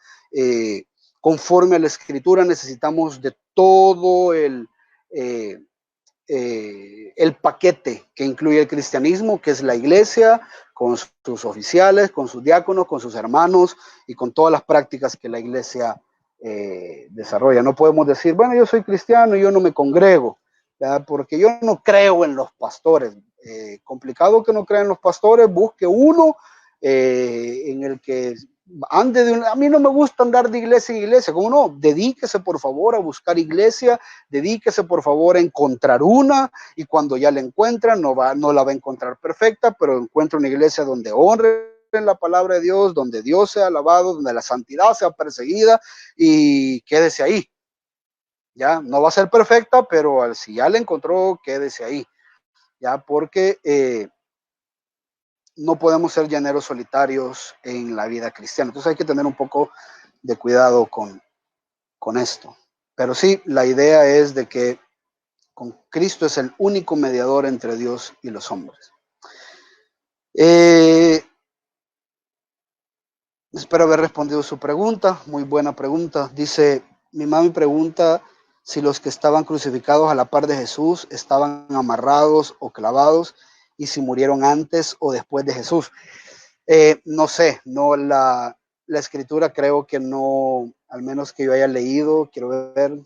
conforme a la Escritura. Necesitamos de todo el paquete que incluye el cristianismo, que es la iglesia, con sus oficiales, con sus diáconos, con sus hermanos y con todas las prácticas que la iglesia desarrolla. No podemos decir, bueno, yo soy cristiano y yo no me congrego, ¿verdad? Porque yo no creo en los pastores. Complicado que no crea en los pastores, busque uno en el que ande de a mí no me gusta andar de iglesia en iglesia. ¿Cómo no? Dedíquese por favor a buscar iglesia, dedíquese por favor a encontrar una, y cuando ya la encuentra, no la va a encontrar perfecta, pero encuentra una iglesia donde honre la palabra de Dios, donde Dios sea alabado, donde la santidad sea perseguida, y quédese ahí. Ya no va a ser perfecta, pero si ya la encontró, quédese ahí. Ya, porque no podemos ser llaneros solitarios en la vida cristiana. Entonces hay que tener un poco de cuidado con esto. Pero sí, la idea es de que con Cristo es el único mediador entre Dios y los hombres. Espero haber respondido su pregunta, muy buena pregunta. Dice, mi mami pregunta si los que estaban crucificados a la par de Jesús estaban amarrados o clavados, y si murieron antes o después de Jesús. No sé, no la escritura creo que no, al menos que yo haya leído, quiero ver,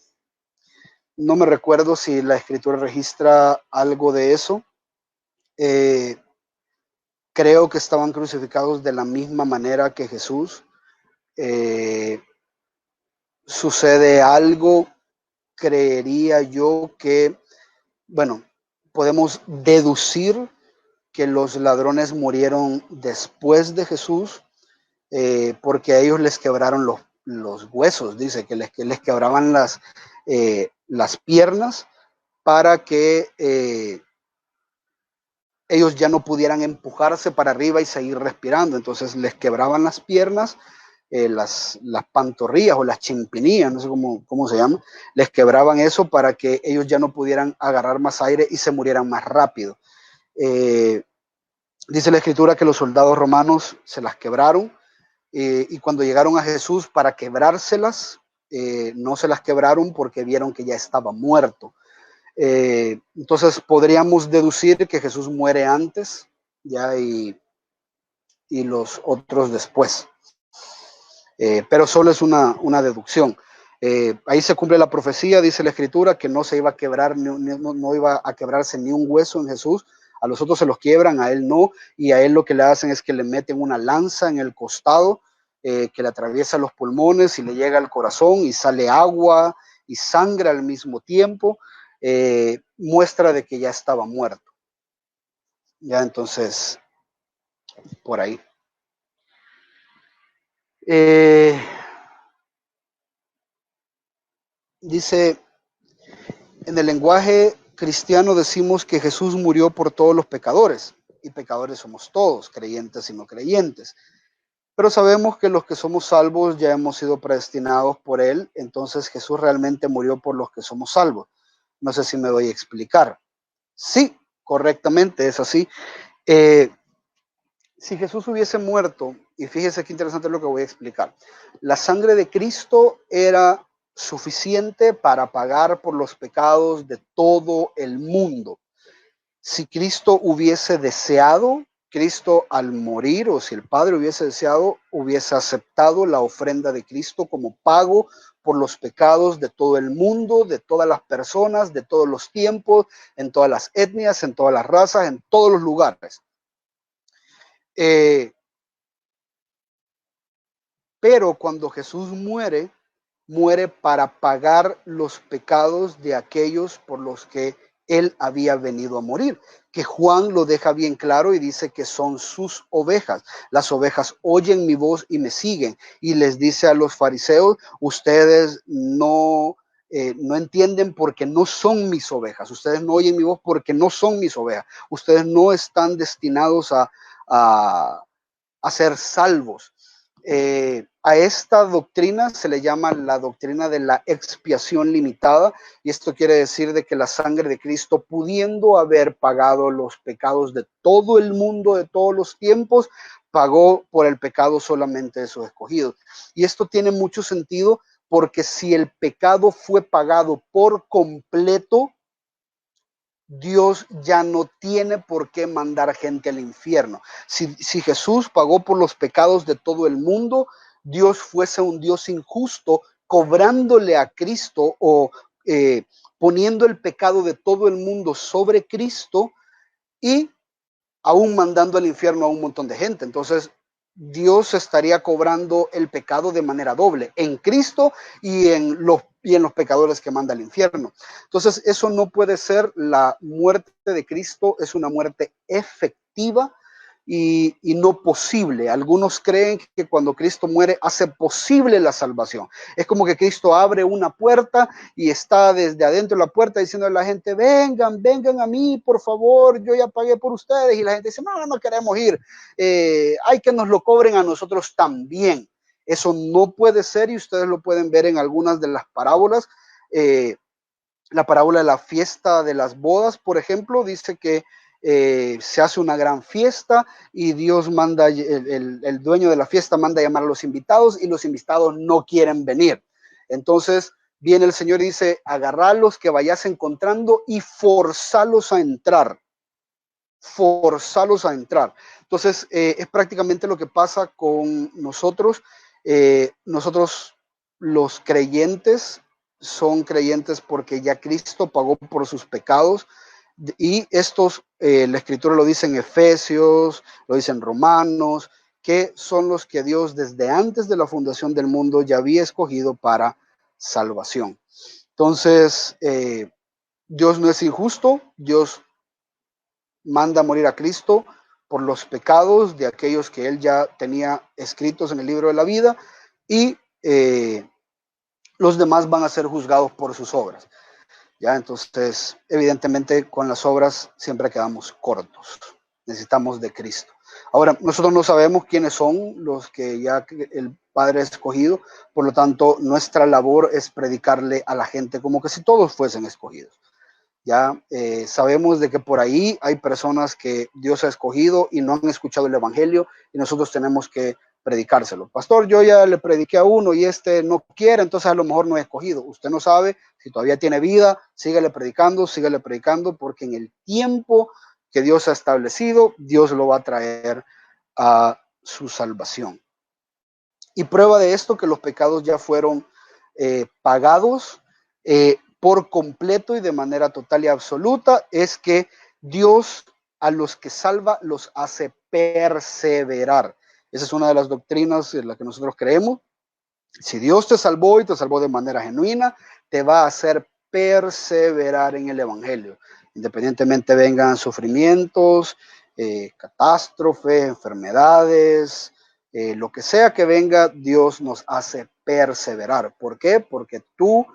no me recuerdo si la escritura registra algo de eso. Creo que estaban crucificados de la misma manera que Jesús. Sucede algo, creería yo que, bueno, podemos deducir que los ladrones murieron después de Jesús, porque a ellos les quebraron los huesos, dice que les quebraban las piernas para que ellos ya no pudieran empujarse para arriba y seguir respirando. Entonces les quebraban las piernas, las pantorrillas o las chimpinillas, no sé cómo se llama, les quebraban eso para que ellos ya no pudieran agarrar más aire y se murieran más rápido. Dice la escritura que los soldados romanos se las quebraron, y cuando llegaron a Jesús para quebrárselas, no se las quebraron porque vieron que ya estaba muerto. Entonces podríamos deducir que Jesús muere antes, ya, y los otros después. Pero solo es una deducción. Ahí se cumple la profecía, dice la escritura, que no se iba a quebrar, no iba a quebrarse ni un hueso en Jesús. A los otros se los quiebran, a él no, y a él lo que le hacen es que le meten una lanza en el costado, que le atraviesa los pulmones y le llega al corazón, y sale agua y sangre al mismo tiempo. Muestra de que ya estaba muerto. Ya, entonces, por ahí. Dice, en el lenguaje cristiano decimos que Jesús murió por todos los pecadores, y pecadores somos todos, creyentes y no creyentes. Pero sabemos que los que somos salvos ya hemos sido predestinados por Él, entonces Jesús realmente murió por los que somos salvos. No sé si me doy a explicar. Sí, correctamente, es así. Si Jesús hubiese muerto, y fíjese qué interesante lo que voy a explicar, la sangre de Cristo era suficiente para pagar por los pecados de todo el mundo. Si Cristo hubiese deseado, Cristo al morir, o si el Padre hubiese deseado, hubiese aceptado la ofrenda de Cristo como pago por los pecados de todo el mundo, de todas las personas, de todos los tiempos, en todas las etnias, en todas las razas, en todos los lugares. pero cuando Jesús muere, muere para pagar los pecados de aquellos por los que él había venido a morir, que Juan lo deja bien claro y dice que son sus ovejas. Las ovejas oyen mi voz y me siguen, y les dice a los fariseos, ustedes no entienden porque no son mis ovejas, ustedes no oyen mi voz porque no son mis ovejas, ustedes no están destinados a ser salvos. A esta doctrina se le llama la doctrina de la expiación limitada, y esto quiere decir de que la sangre de Cristo, pudiendo haber pagado los pecados de todo el mundo de todos los tiempos, pagó por el pecado solamente de sus escogidos. Y esto tiene mucho sentido porque si el pecado fue pagado por completo, Dios ya no tiene por qué mandar gente al infierno. Si Jesús pagó por los pecados de todo el mundo, Dios fuese un Dios injusto cobrándole a Cristo o poniendo el pecado de todo el mundo sobre Cristo y aún mandando al infierno a un montón de gente. Entonces, Dios estaría cobrando el pecado de manera doble, en Cristo y en los pecadores que manda al infierno. Entonces, eso no puede ser. La muerte de Cristo es una muerte efectiva y no posible. Algunos creen que cuando Cristo muere hace posible la salvación. Es como que Cristo abre una puerta y está desde adentro de la puerta diciendo a la gente, vengan, vengan a mí, por favor, yo ya pagué por ustedes. Y la gente dice, no, no queremos ir. Hay que nos lo cobren a nosotros también. Eso no puede ser, y ustedes lo pueden ver en algunas de las parábolas. La parábola de la fiesta de las bodas, por ejemplo, dice que se hace una gran fiesta y Dios manda, el dueño de la fiesta manda a llamar a los invitados y los invitados no quieren venir. Entonces viene el Señor y dice, agarralos que vayas encontrando y forzalos a entrar. Forzalos a entrar. Entonces es prácticamente lo que pasa con nosotros. Nosotros los creyentes son creyentes porque ya Cristo pagó por sus pecados, y estos, la escritura lo dice en Efesios, lo dice en Romanos, que son los que Dios desde antes de la fundación del mundo ya había escogido para salvación. Entonces, Dios no es injusto. Dios manda a morir a Cristo por los pecados de aquellos que él ya tenía escritos en el libro de la vida, y los demás van a ser juzgados por sus obras. Ya, entonces, evidentemente, con las obras siempre quedamos cortos. Necesitamos de Cristo. Ahora, nosotros no sabemos quiénes son los que ya el Padre ha escogido, por lo tanto, nuestra labor es predicarle a la gente como que si todos fuesen escogidos. Ya sabemos de que por ahí hay personas que Dios ha escogido y no han escuchado el evangelio, y nosotros tenemos que predicárselo. Pastor, yo ya le prediqué a uno y este no quiere, entonces a lo mejor no he escogido. Usted no sabe si todavía tiene vida, sígale predicando, porque en el tiempo que Dios ha establecido, Dios lo va a traer a su salvación. Y prueba de esto, que los pecados ya fueron pagados por completo y de manera total y absoluta, es que Dios a los que salva los hace perseverar. Esa es una de las doctrinas en la que nosotros creemos. Si Dios te salvó y te salvó de manera genuina, te va a hacer perseverar en el evangelio, independientemente vengan sufrimientos, catástrofes, enfermedades, lo que sea que venga, Dios nos hace perseverar. ¿Por qué? Porque tu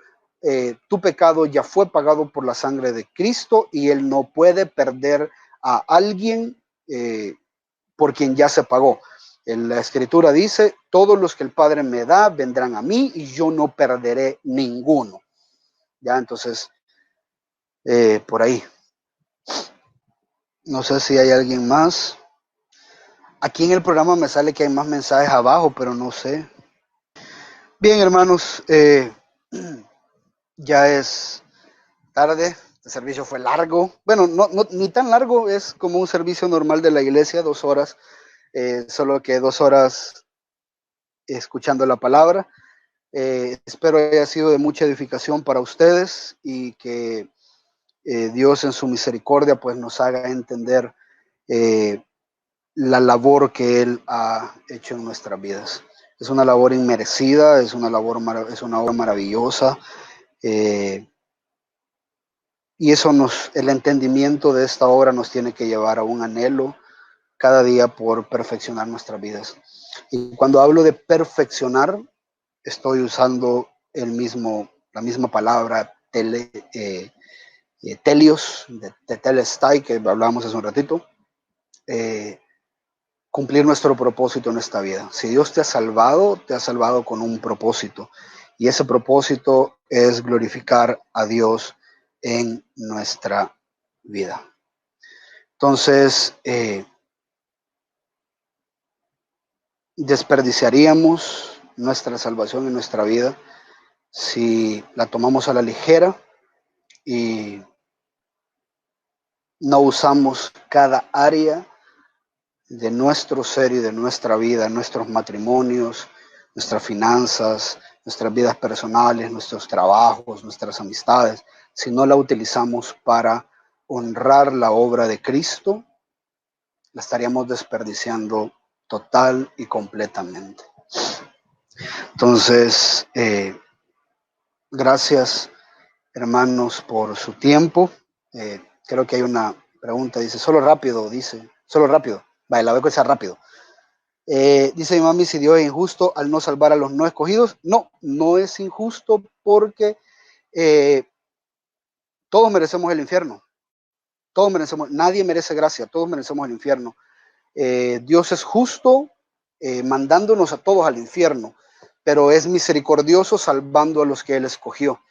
pecado ya fue pagado por la sangre de Cristo, y él no puede perder a alguien por quien ya se pagó. La escritura dice, todos los que el Padre me da vendrán a mí y yo no perderé ninguno. Ya, entonces, por ahí. No sé si hay alguien más. Aquí en el programa me sale que hay más mensajes abajo, pero no sé. Bien, hermanos, ya es tarde. El servicio fue largo. Bueno, no, ni tan largo, es como un servicio normal de la iglesia, 2 horas. Solo que 2 horas escuchando la palabra. Espero haya sido de mucha edificación para ustedes, y que Dios en su misericordia pues nos haga entender la labor que Él ha hecho en nuestras vidas. Es una labor inmerecida, es una obra maravillosa. Y el entendimiento de esta obra nos tiene que llevar a un anhelo cada día por perfeccionar nuestras vidas. Y cuando hablo de perfeccionar, estoy usando la misma palabra telios, de telestai, que hablábamos hace un ratito. Cumplir nuestro propósito en esta vida. Si Dios te ha salvado con un propósito. Y ese propósito es glorificar a Dios en nuestra vida. Entonces, desperdiciaríamos nuestra salvación en nuestra vida si la tomamos a la ligera y no usamos cada área de nuestro ser y de nuestra vida, nuestros matrimonios, nuestras finanzas, nuestras vidas personales, nuestros trabajos, nuestras amistades, si no la utilizamos para honrar la obra de Cristo, la estaríamos desperdiciando total y completamente. Entonces, gracias, hermanos, por su tiempo. Creo que hay una pregunta, dice, solo rápido. Vale, la voy a contestar rápido. Dice mi mami, si Dios es injusto al no salvar a los no escogidos. No, no es injusto porque todos merecemos el infierno. Nadie merece gracia, todos merecemos el infierno. Dios es justo mandándonos a todos al infierno, pero es misericordioso salvando a los que Él escogió.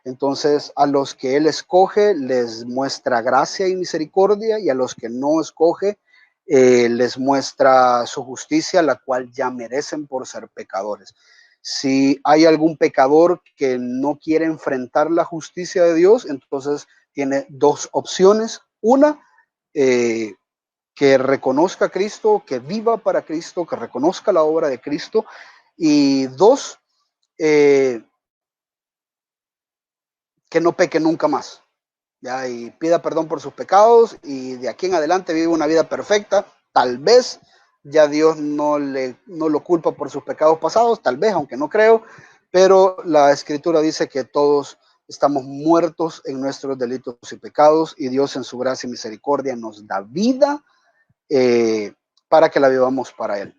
Entonces, a los que Él escoge les muestra gracia y misericordia, y a los que no escoge les muestra su justicia, la cual ya merecen por ser pecadores. Si hay algún pecador que no quiere enfrentar la justicia de Dios, entonces tiene dos opciones. Una, que reconozca a Cristo, que viva para Cristo, que reconozca la obra de Cristo. Y dos, que no peque nunca más, ¿ya? Y pida perdón por sus pecados y de aquí en adelante vive una vida perfecta. Tal vez ya Dios no lo culpa por sus pecados pasados, tal vez, aunque no creo, pero la Escritura dice que todos estamos muertos en nuestros delitos y pecados, y Dios en su gracia y misericordia nos da vida para que la vivamos para Él.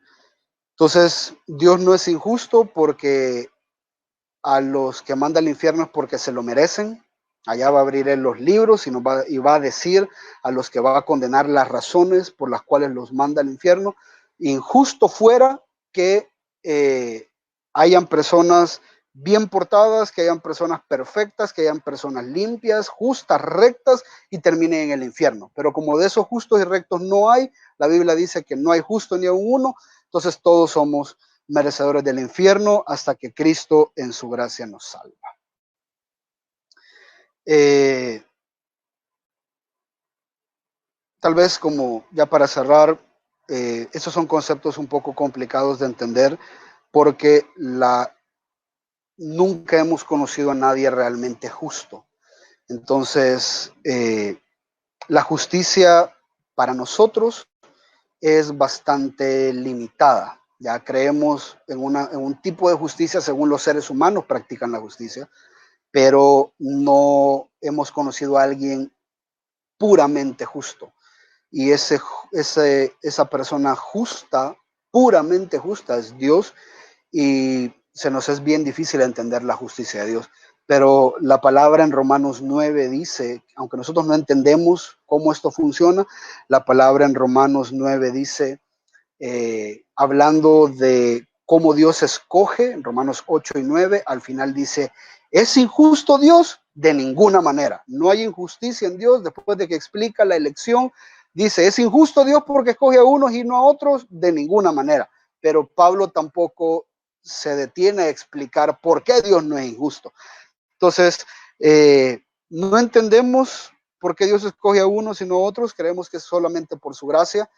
Entonces, Dios no es injusto porque a los que manda al infierno es porque se lo merecen. Allá va a abrir Él los libros y va a decir a los que va a condenar las razones por las cuales los manda al infierno. Injusto fuera que hayan personas bien portadas, que hayan personas perfectas, que hayan personas limpias, justas, rectas, y terminen en el infierno. Pero como de esos justos y rectos no hay, la Biblia dice que no hay justo ni aun uno, entonces todos somos merecedores del infierno hasta que Cristo en su gracia nos salva. Tal vez, como ya para cerrar, estos son conceptos un poco complicados de entender porque nunca hemos conocido a nadie realmente justo. Entonces, la justicia para nosotros es bastante limitada. Ya creemos en un tipo de justicia según los seres humanos practican la justicia, pero no hemos conocido a alguien puramente justo. Y esa persona justa, puramente justa, es Dios, y se nos es bien difícil entender la justicia de Dios. Pero la palabra en Romanos 9 dice, aunque nosotros no entendemos cómo esto funciona, la palabra en Romanos 9 dice, hablando de cómo Dios escoge, en Romanos 8 y 9, al final dice, ¿es injusto Dios? De ninguna manera. No hay injusticia en Dios. Después de que explica la elección, dice, ¿es injusto Dios porque escoge a unos y no a otros? De ninguna manera. Pero Pablo tampoco se detiene a explicar por qué Dios no es injusto. Entonces, no entendemos por qué Dios escoge a unos y no a otros. Creemos que es solamente por su gracia.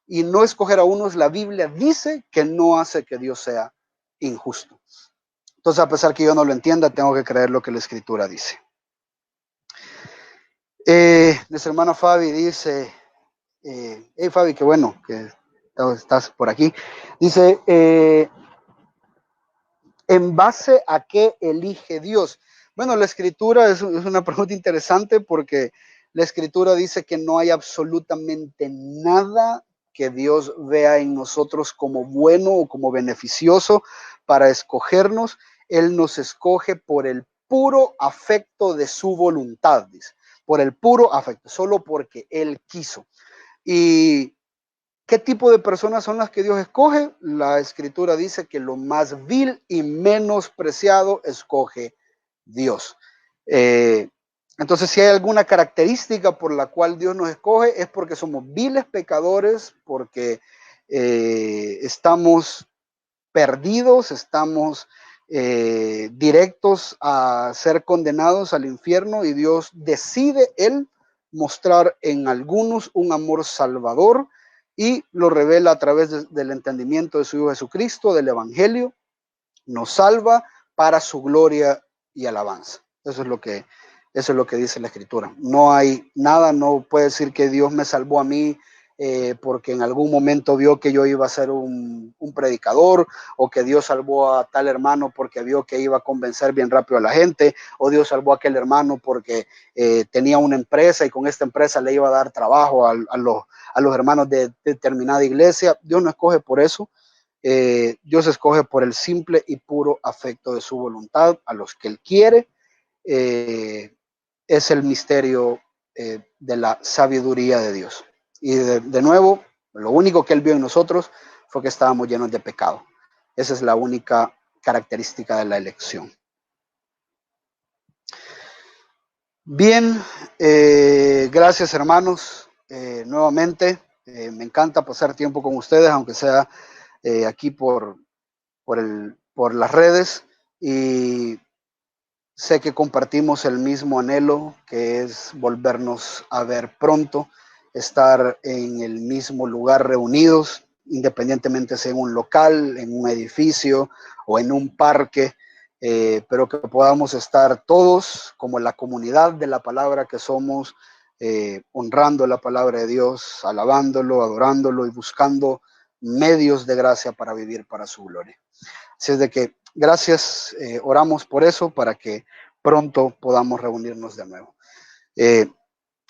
Y no escoger a unos, la Biblia dice que no hace que Dios sea injusto. Entonces, a pesar que yo no lo entienda, tengo que creer lo que la Escritura dice. Nuestra hermana Fabi dice, hey Fabi, qué bueno que estás por aquí. Dice, ¿En base a qué elige Dios? Bueno, la escritura es una pregunta interesante porque la escritura dice que no hay absolutamente nada que Dios vea en nosotros como bueno o como beneficioso para escogernos. Él nos escoge por el puro afecto de su voluntad, dice, por el puro afecto, solo porque Él quiso. ¿Y qué tipo de personas son las que Dios escoge? La escritura dice que lo más vil y menospreciado escoge Dios. Entonces, si hay alguna característica por la cual Dios nos escoge, es porque somos viles pecadores, porque estamos perdidos, estamos directos a ser condenados al infierno, y Dios decide Él mostrar en algunos un amor salvador y lo revela a través del entendimiento de su Hijo Jesucristo, del Evangelio. Nos salva para su gloria y alabanza. Eso es lo que dice la Escritura. No hay nada, no puede decir que Dios me salvó a mí porque en algún momento vio que yo iba a ser un predicador, o que Dios salvó a tal hermano porque vio que iba a convencer bien rápido a la gente, o Dios salvó a aquel hermano porque tenía una empresa y con esta empresa le iba a dar trabajo a los hermanos de determinada iglesia. Dios no escoge por eso. Dios escoge por el simple y puro afecto de su voluntad a los que Él quiere. Es el misterio de la sabiduría de Dios. Y de nuevo, lo único que Él vio en nosotros fue que estábamos llenos de pecado. Esa es la única característica de la elección. Bien, gracias hermanos. Nuevamente, me encanta pasar tiempo con ustedes, aunque sea aquí por las redes, y sé que compartimos el mismo anhelo, que es volvernos a ver pronto, estar en el mismo lugar reunidos, independientemente sea en un local, en un edificio o en un parque, pero que podamos estar todos como la comunidad de la palabra que somos, honrando la palabra de Dios, alabándolo, adorándolo y buscando medios de gracia para vivir para su gloria. Así es de que gracias, oramos por eso, para que pronto podamos reunirnos de nuevo.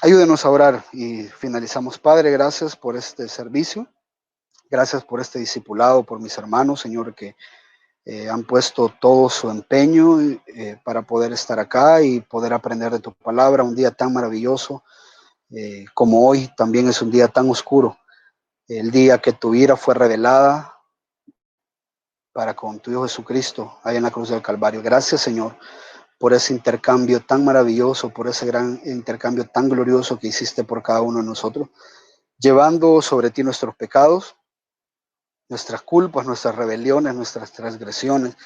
Ayúdenos a orar y finalizamos. Padre, gracias por este servicio, gracias por este discipulado, por mis hermanos, Señor, que han puesto todo su empeño para poder estar acá y poder aprender de tu palabra. Un día tan maravilloso como hoy, también es un día tan oscuro, el día que tu ira fue revelada para con tu Hijo Jesucristo allá en la cruz del Calvario. Gracias, Señor, por ese intercambio tan maravilloso, por ese gran intercambio tan glorioso que hiciste por cada uno de nosotros, llevando sobre ti nuestros pecados, nuestras culpas, nuestras rebeliones, nuestras transgresiones,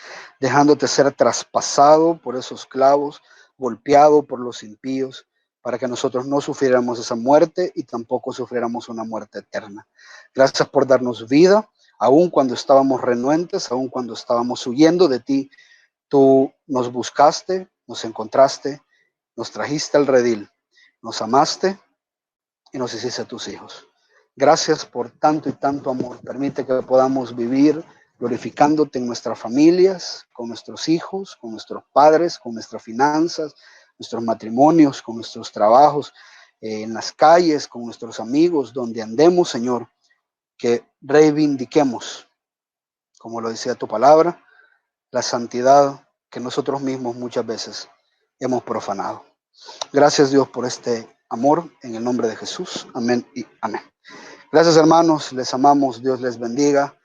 dejándote ser traspasado por esos clavos, golpeado por los impíos, para que nosotros no sufriéramos esa muerte y tampoco sufriéramos una muerte eterna. Gracias por darnos vida, aun cuando estábamos renuentes, aun cuando estábamos huyendo de ti. Tú nos buscaste, nos encontraste, nos trajiste al redil, nos amaste y nos hiciste tus hijos. Gracias por tanto y tanto amor. Permite que podamos vivir glorificándote en nuestras familias, con nuestros hijos, con nuestros padres, con nuestras finanzas, nuestros matrimonios, con nuestros trabajos, en las calles, con nuestros amigos, donde andemos, Señor, que reivindiquemos, como lo decía tu palabra, la santidad que nosotros mismos muchas veces hemos profanado. Gracias, Dios, por este amor, en el nombre de Jesús. Amén y amén. Gracias, hermanos, les amamos, Dios les bendiga.